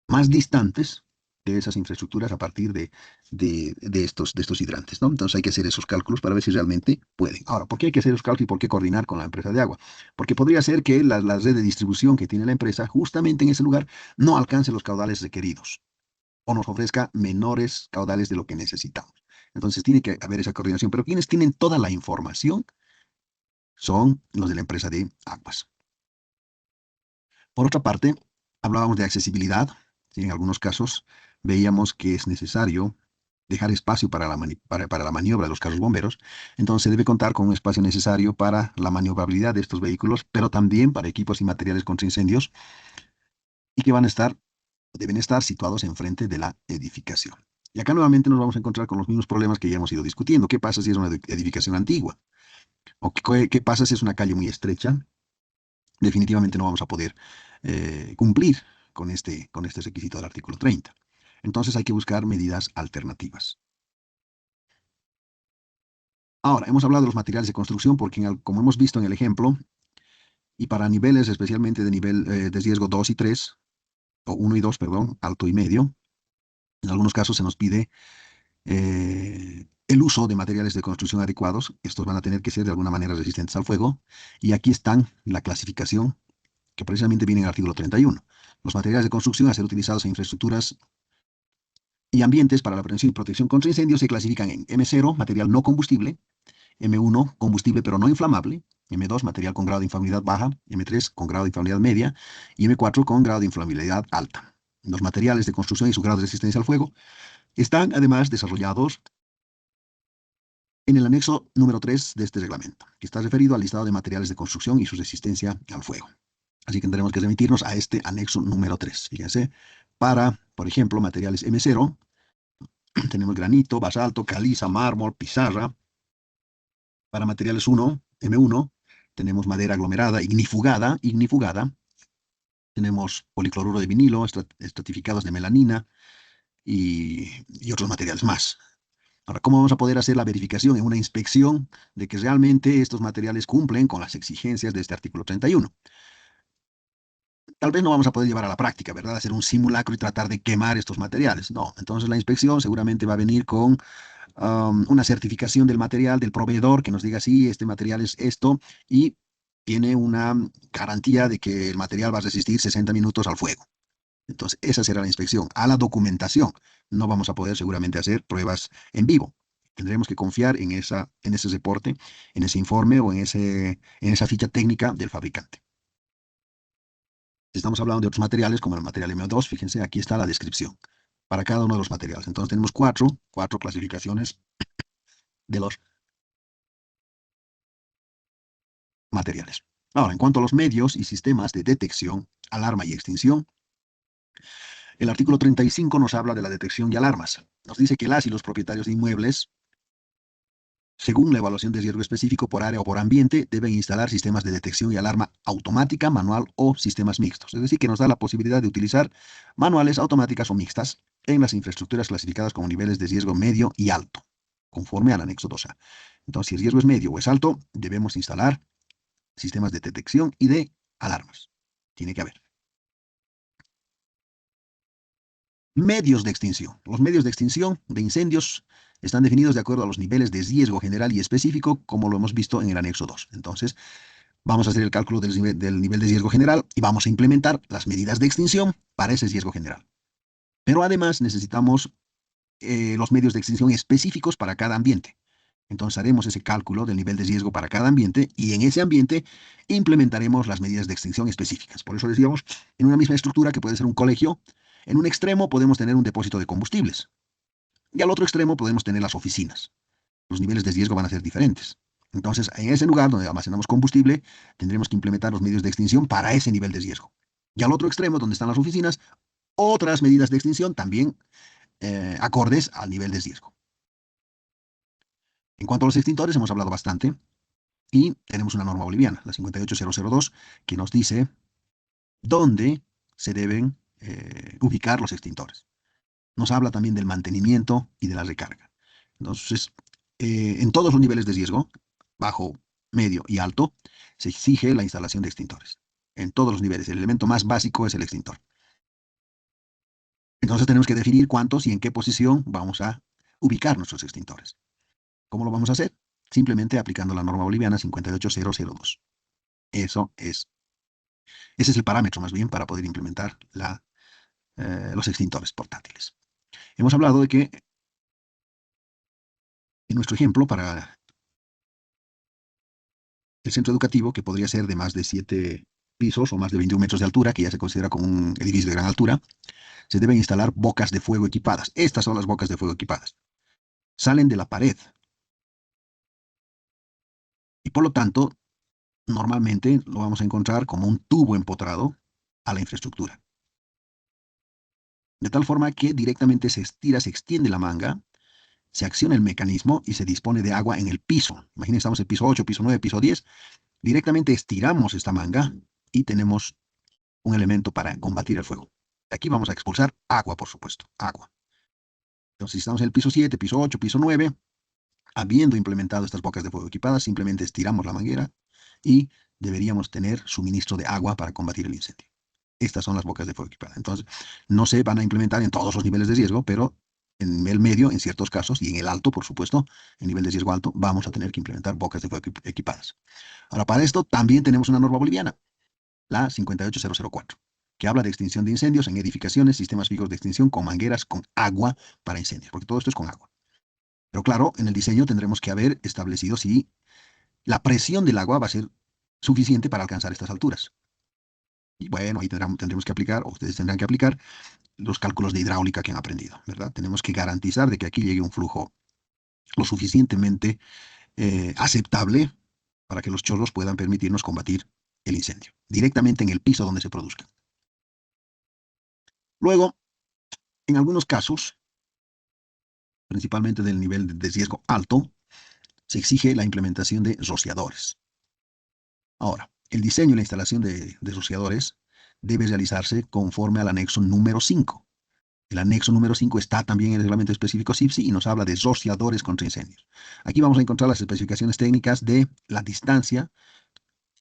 más distantes de esas infraestructuras a partir de estos hidrantes, ¿no? Entonces hay que hacer esos cálculos para ver si realmente pueden. Ahora, ¿por qué hay que hacer esos cálculos y por qué coordinar con la empresa de agua? Porque podría ser que la red de distribución que tiene la empresa justamente en ese lugar no alcance los caudales requeridos o nos ofrezca menores caudales de lo que necesitamos. Entonces tiene que haber esa coordinación, pero quienes tienen toda la información son los de la empresa de aguas. Por otra parte, hablábamos de accesibilidad. ¿Sí? En algunos casos veíamos que es necesario dejar espacio para la maniobra de los carros bomberos. Entonces se debe contar con un espacio necesario para la maniobrabilidad de estos vehículos, pero también para equipos y materiales contra incendios, y que deben estar situados enfrente de la edificación. Y acá nuevamente nos vamos a encontrar con los mismos problemas que ya hemos ido discutiendo. ¿Qué pasa si es una edificación antigua? ¿O qué pasa si es una calle muy estrecha? Definitivamente no vamos a poder cumplir con este requisito del artículo 30. Entonces hay que buscar medidas alternativas. Ahora, hemos hablado de los materiales de construcción porque, como hemos visto en el ejemplo, y para niveles especialmente de nivel de riesgo 2 y 3, o 1 y 2, perdón, alto y medio, en algunos casos se nos pide el uso de materiales de construcción adecuados. Estos van a tener que ser de alguna manera resistentes al fuego. Y aquí están la clasificación que precisamente viene en el artículo 31. Los materiales de construcción a ser utilizados en infraestructuras y ambientes para la prevención y protección contra incendios se clasifican en M0, material no combustible; M1, combustible pero no inflamable; M2, material con grado de inflamabilidad baja; M3, con grado de inflamabilidad media; y M4, con grado de inflamabilidad alta. Los materiales de construcción y su grado de resistencia al fuego están además desarrollados en el anexo número 3 de este reglamento, que está referido al listado de materiales de construcción y su resistencia al fuego. Así que tendremos que remitirnos a este anexo número 3. Fíjense, para, por ejemplo, materiales M0, tenemos granito, basalto, caliza, mármol, pizarra. Para materiales M1, tenemos madera aglomerada, ignifugada. Tenemos policloruro de vinilo, estratificados de melanina y otros materiales más. Ahora, ¿cómo vamos a poder hacer la verificación en una inspección de que realmente estos materiales cumplen con las exigencias de este artículo 31? Tal vez no vamos a poder llevar a la práctica, ¿verdad? Hacer un simulacro y tratar de quemar estos materiales. No, entonces la inspección seguramente va a venir con una certificación del material, del proveedor, que nos diga sí, este material es esto, y tiene una garantía de que el material va a resistir 60 minutos al fuego. Entonces, esa será la inspección. A la documentación. No vamos a poder seguramente hacer pruebas en vivo. Tendremos que confiar en ese reporte, en ese informe o en esa ficha técnica del fabricante. Si estamos hablando de otros materiales, como el material M2, fíjense, aquí está la descripción para cada uno de los materiales. Entonces tenemos cuatro clasificaciones de los materiales. Ahora, en cuanto a los medios y sistemas de detección, alarma y extinción, el artículo 35 nos habla de la detección y alarmas. Nos dice que las y los propietarios de inmuebles, según la evaluación de riesgo específico por área o por ambiente, deben instalar sistemas de detección y alarma automática, manual o sistemas mixtos. Es decir, que nos da la posibilidad de utilizar manuales, automáticas o mixtas en las infraestructuras clasificadas como niveles de riesgo medio y alto, conforme al anexo 2A. Entonces, si el riesgo es medio o es alto, debemos instalar sistemas de detección y de alarmas. Tiene que haber. Medios de extinción. Los medios de extinción de incendios están definidos de acuerdo a los niveles de riesgo general y específico, como lo hemos visto en el anexo 2. Entonces, vamos a hacer el cálculo del nivel de riesgo general y vamos a implementar las medidas de extinción para ese riesgo general. Pero además necesitamos los medios de extinción específicos para cada ambiente. Entonces haremos ese cálculo del nivel de riesgo para cada ambiente y en ese ambiente implementaremos las medidas de extinción específicas. Por eso decíamos, en una misma estructura que puede ser un colegio, en un extremo podemos tener un depósito de combustibles y al otro extremo podemos tener las oficinas. Los niveles de riesgo van a ser diferentes. Entonces, en ese lugar donde almacenamos combustible, tendremos que implementar los medios de extinción para ese nivel de riesgo. Y al otro extremo, donde están las oficinas, otras medidas de extinción también acordes al nivel de riesgo. En cuanto a los extintores, hemos hablado bastante y tenemos una norma boliviana, la 58002, que nos dice dónde se deben ubicar los extintores. Nos habla también del mantenimiento y de la recarga. Entonces, en todos los niveles de riesgo, bajo, medio y alto, se exige la instalación de extintores. En todos los niveles, el elemento más básico es el extintor. Entonces tenemos que definir cuántos y en qué posición vamos a ubicar nuestros extintores. ¿Cómo lo vamos a hacer? Simplemente aplicando la norma boliviana 58002. Ese es el parámetro más bien para poder implementar los extintores portátiles. Hemos hablado de que, en nuestro ejemplo, para el centro educativo, que podría ser de más de 7 pisos o más de 21 metros de altura, que ya se considera como un edificio de gran altura, se deben instalar bocas de fuego equipadas. Estas son las bocas de fuego equipadas. Salen de la pared. Y por lo tanto, normalmente lo vamos a encontrar como un tubo empotrado a la infraestructura. De tal forma que directamente se estira, se extiende la manga, se acciona el mecanismo y se dispone de agua en el piso. Imaginen, estamos en el piso 8, piso 9, piso 10. Directamente estiramos esta manga y tenemos un elemento para combatir el fuego. Aquí vamos a expulsar agua, por supuesto, agua. Entonces, si estamos en el piso 7, piso 8, piso 9, habiendo implementado estas bocas de fuego equipadas, simplemente estiramos la manguera y deberíamos tener suministro de agua para combatir el incendio. Estas son las bocas de fuego equipadas. Entonces, no se van a implementar en todos los niveles de riesgo, pero en el medio, en ciertos casos, y en el alto, por supuesto, en nivel de riesgo alto, vamos a tener que implementar bocas de fuego equipadas. Ahora, para esto también tenemos una norma boliviana, la 58004, que habla de extinción de incendios en edificaciones, sistemas fijos de extinción con mangueras con agua para incendios, porque todo esto es con agua. Pero claro, en el diseño tendremos que haber establecido si la presión del agua va a ser suficiente para alcanzar estas alturas. Y bueno, ahí tendremos que aplicar, o ustedes tendrán que aplicar, los cálculos de hidráulica que han aprendido, ¿verdad? Tenemos que garantizar de que aquí llegue un flujo lo suficientemente aceptable para que los chorros puedan permitirnos combatir el incendio, directamente en el piso donde se produzca. Luego, en algunos casos, principalmente del nivel de riesgo alto, se exige la implementación de rociadores. Ahora, el diseño y la instalación de rociadores debe realizarse conforme al anexo número 5. El anexo número 5 está también en el reglamento específico CIFSI y nos habla de rociadores contra incendios. Aquí vamos a encontrar las especificaciones técnicas de la distancia,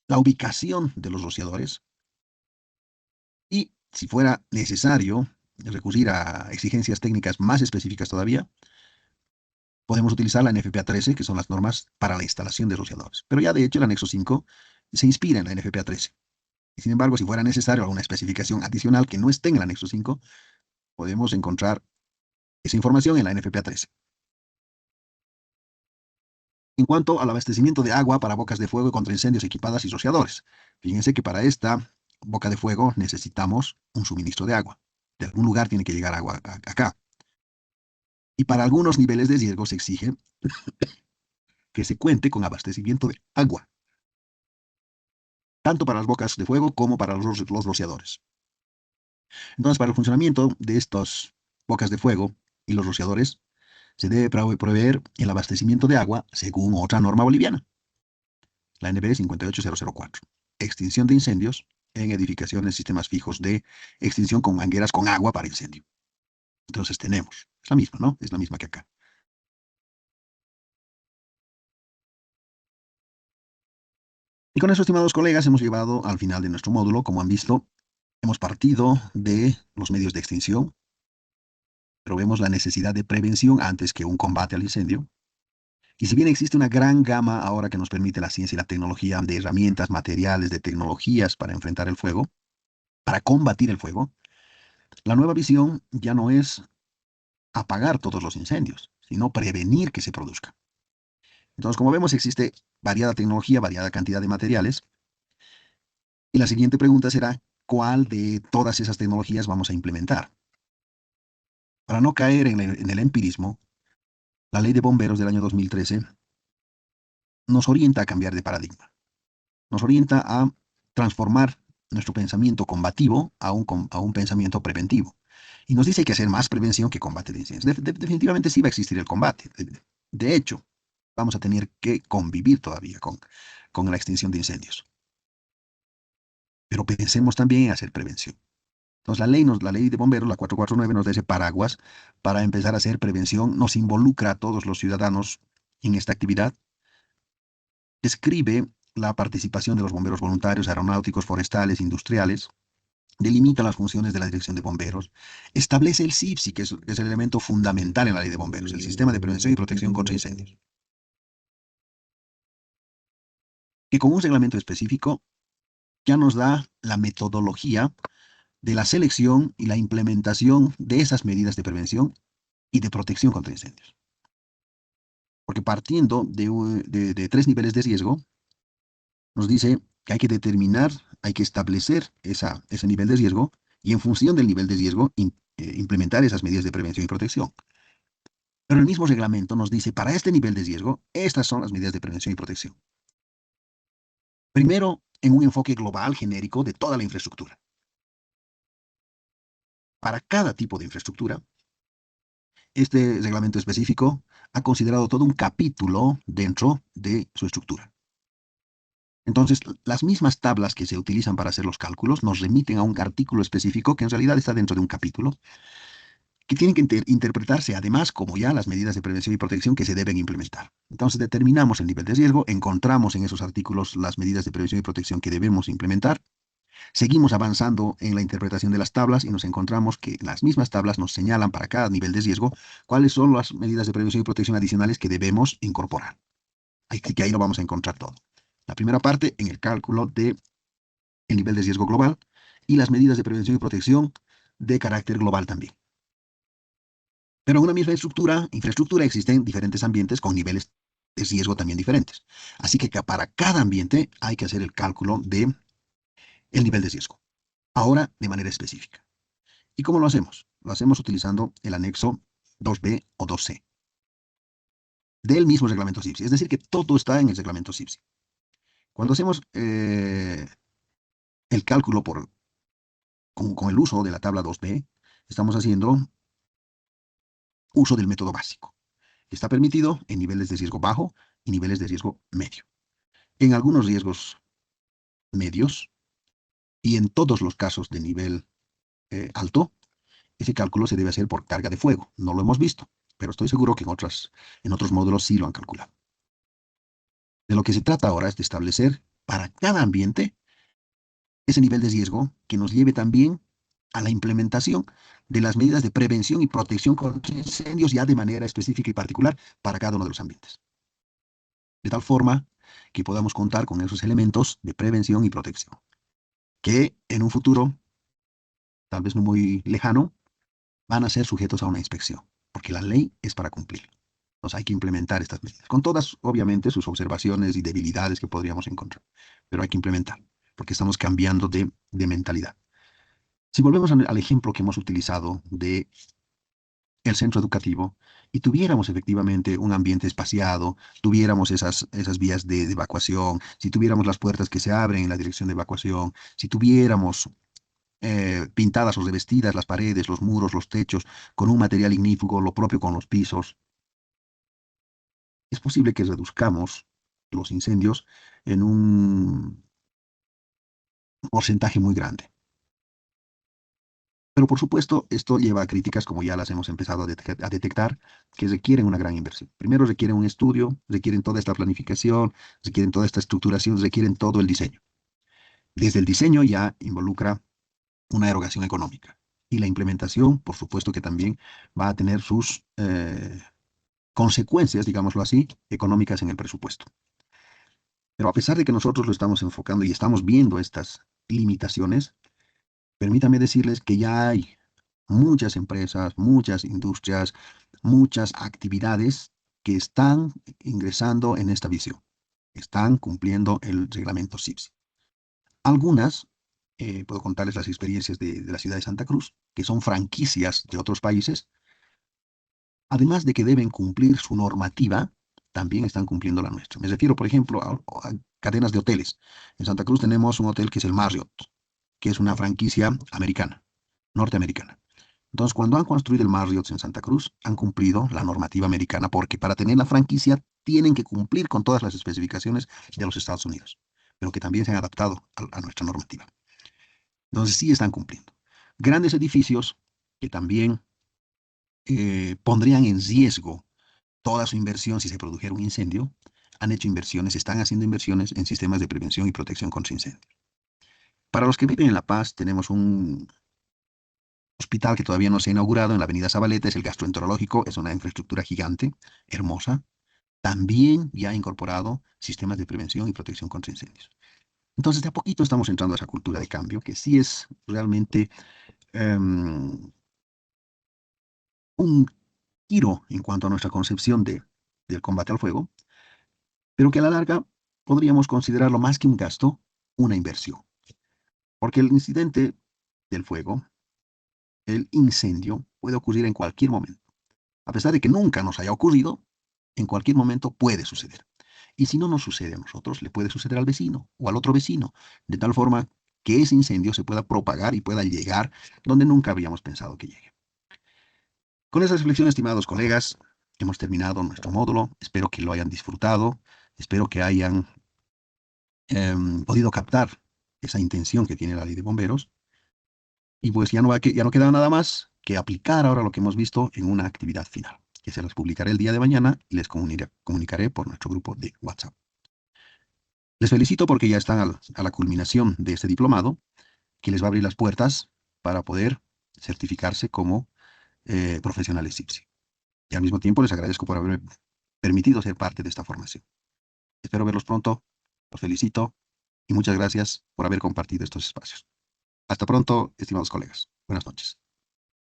la ubicación de los rociadores y, si fuera necesario recurrir a exigencias técnicas más específicas todavía, podemos utilizar la NFPA 13, que son las normas para la instalación de rociadores. Pero ya de hecho el anexo 5 se inspira en la NFPA 13. Y sin embargo, si fuera necesario alguna especificación adicional que no esté en el anexo 5, podemos encontrar esa información en la NFPA 13. En cuanto al abastecimiento de agua para bocas de fuego contra incendios equipadas y rociadores, fíjense que para esta boca de fuego necesitamos un suministro de agua. De algún lugar tiene que llegar agua acá. Y para algunos niveles de riesgo se exige que se cuente con abastecimiento de agua, tanto para las bocas de fuego como para los rociadores. Entonces, para el funcionamiento de estas bocas de fuego y los rociadores, se debe proveer el abastecimiento de agua según otra norma boliviana, la NB 58004. Extinción de incendios en edificaciones, sistemas fijos de extinción con mangueras con agua para incendio. Entonces tenemos, es la misma, ¿no? Es la misma que acá. Y con eso, estimados colegas, hemos llegado al final de nuestro módulo. Como han visto, hemos partido de los medios de extinción, pero vemos la necesidad de prevención antes que un combate al incendio. Y si bien existe una gran gama ahora que nos permite la ciencia y la tecnología de herramientas, materiales, de tecnologías para enfrentar el fuego, para combatir el fuego, la nueva visión ya no es apagar todos los incendios, sino prevenir que se produzcan. Entonces, como vemos, existe variada tecnología, variada cantidad de materiales. Y la siguiente pregunta será, ¿cuál de todas esas tecnologías vamos a implementar? Para no caer en el empirismo, la Ley de Bomberos del año 2013 nos orienta a cambiar de paradigma. Nos orienta a transformar nuestro pensamiento combativo a un pensamiento preventivo. Y nos dice que hay que hacer más prevención que combate de incendios. Definitivamente sí va a existir el combate. De hecho, vamos a tener que convivir todavía con la extinción de incendios. Pero pensemos también en hacer prevención. Entonces la ley de bomberos, la 449, nos da ese paraguas para empezar a hacer prevención, nos involucra a todos los ciudadanos en esta actividad, describe la participación de los bomberos voluntarios, aeronáuticos, forestales, industriales, delimita las funciones de la dirección de bomberos, establece el SIPSI, que es el elemento fundamental en la ley de bomberos, el Sistema de Prevención y Protección contra Incendios, que con un reglamento específico ya nos da la metodología de la selección y la implementación de esas medidas de prevención y de protección contra incendios. Porque partiendo de 3 niveles de riesgo, nos dice que hay que determinar, hay que establecer ese nivel de riesgo y en función del nivel de riesgo implementar esas medidas de prevención y protección. Pero el mismo reglamento nos dice, para este nivel de riesgo, estas son las medidas de prevención y protección. Primero, en un enfoque global, genérico, de toda la infraestructura. Para cada tipo de infraestructura, este reglamento específico ha considerado todo un capítulo dentro de su estructura. Entonces, las mismas tablas que se utilizan para hacer los cálculos nos remiten a un artículo específico que en realidad está dentro de un capítulo, que tienen que interpretarse además como ya las medidas de prevención y protección que se deben implementar. Entonces, determinamos el nivel de riesgo, encontramos en esos artículos las medidas de prevención y protección que debemos implementar. Seguimos avanzando en la interpretación de las tablas y nos encontramos que las mismas tablas nos señalan para cada nivel de riesgo cuáles son las medidas de prevención y protección adicionales que debemos incorporar. Que ahí lo vamos a encontrar todo. La primera parte en el cálculo del nivel de riesgo global y las medidas de prevención y protección de carácter global también. Pero en una misma infraestructura existen diferentes ambientes con niveles de riesgo también diferentes. Así que para cada ambiente hay que hacer el cálculo de el nivel de riesgo. Ahora de manera específica. ¿Y cómo lo hacemos? Lo hacemos utilizando el anexo 2B o 2C del mismo reglamento SIPSI. Es decir, que todo está en el reglamento SIPSI. Cuando hacemos el cálculo con el uso de la tabla 2B, estamos haciendo uso del método básico. Está permitido en niveles de riesgo bajo y niveles de riesgo medio. En algunos riesgos medios y en todos los casos de nivel alto, ese cálculo se debe hacer por carga de fuego. No lo hemos visto, pero estoy seguro que en otros módulos sí lo han calculado. De lo que se trata ahora es de establecer para cada ambiente ese nivel de riesgo que nos lleve también a la implementación de las medidas de prevención y protección contra incendios ya de manera específica y particular para cada uno de los ambientes. De tal forma que podamos contar con esos elementos de prevención y protección, que en un futuro, tal vez no muy lejano, van a ser sujetos a una inspección, porque la ley es para cumplir. Entonces hay que implementar estas medidas, con todas, obviamente, sus observaciones y debilidades que podríamos encontrar, pero hay que implementar, porque estamos cambiando de mentalidad. Si volvemos al ejemplo que hemos utilizado de el centro educativo y tuviéramos efectivamente un ambiente espaciado, tuviéramos esas vías de evacuación, si tuviéramos las puertas que se abren en la dirección de evacuación, si tuviéramos pintadas o revestidas las paredes, los muros, los techos con un material ignífugo, lo propio con los pisos, es posible que reduzcamos los incendios en un porcentaje muy grande. Pero por supuesto, esto lleva a críticas, como ya las hemos empezado a detectar, que requieren una gran inversión. Primero requieren un estudio, requieren toda esta planificación, requieren toda esta estructuración, requieren todo el diseño. Desde el diseño ya involucra una erogación económica. Y la implementación, por supuesto que también va a tener sus consecuencias, digámoslo así, económicas en el presupuesto. Pero a pesar de que nosotros lo estamos enfocando y estamos viendo estas limitaciones, permítame decirles que ya hay muchas empresas, muchas industrias, muchas actividades que están ingresando en esta visión, están cumpliendo el reglamento CIPSI. Algunas, puedo contarles las experiencias de la ciudad de Santa Cruz, que son franquicias de otros países, además de que deben cumplir su normativa, también están cumpliendo la nuestra. Me refiero, por ejemplo, a cadenas de hoteles. En Santa Cruz tenemos un hotel que es el Marriott, que es una franquicia americana, norteamericana. Entonces, cuando han construido el Marriott en Santa Cruz, han cumplido la normativa americana, porque para tener la franquicia tienen que cumplir con todas las especificaciones de los Estados Unidos, pero que también se han adaptado a nuestra normativa. Entonces, sí están cumpliendo. Grandes edificios que también pondrían en riesgo toda su inversión si se produjera un incendio, han hecho inversiones, están haciendo inversiones en sistemas de prevención y protección contra incendios. Para los que viven en La Paz, tenemos un hospital que todavía no se ha inaugurado en la avenida Zabaleta, es el gastroenterológico, es una infraestructura gigante, hermosa. También ya ha incorporado sistemas de prevención y protección contra incendios. Entonces, de a poquito estamos entrando a esa cultura de cambio, que sí es realmente un giro en cuanto a nuestra concepción del combate al fuego, pero que a la larga podríamos considerarlo más que un gasto, una inversión. Porque el incidente del fuego, el incendio, puede ocurrir en cualquier momento. A pesar de que nunca nos haya ocurrido, en cualquier momento puede suceder. Y si no nos sucede a nosotros, le puede suceder al vecino o al otro vecino, de tal forma que ese incendio se pueda propagar y pueda llegar donde nunca habíamos pensado que llegue. Con esa reflexión, estimados colegas, hemos terminado nuestro módulo. Espero que lo hayan disfrutado. Espero que hayan podido captar esa intención que tiene la ley de bomberos. Y pues ya no queda nada más que aplicar ahora lo que hemos visto en una actividad final, que se las publicaré el día de mañana y les comunicaré por nuestro grupo de WhatsApp. Les felicito porque ya están a la culminación de este diplomado, que les va a abrir las puertas para poder certificarse como profesionales CIPSI. Y al mismo tiempo les agradezco por haberme permitido ser parte de esta formación. Espero verlos pronto, los felicito y muchas gracias por haber compartido estos espacios. Hasta pronto, estimados colegas. Buenas noches.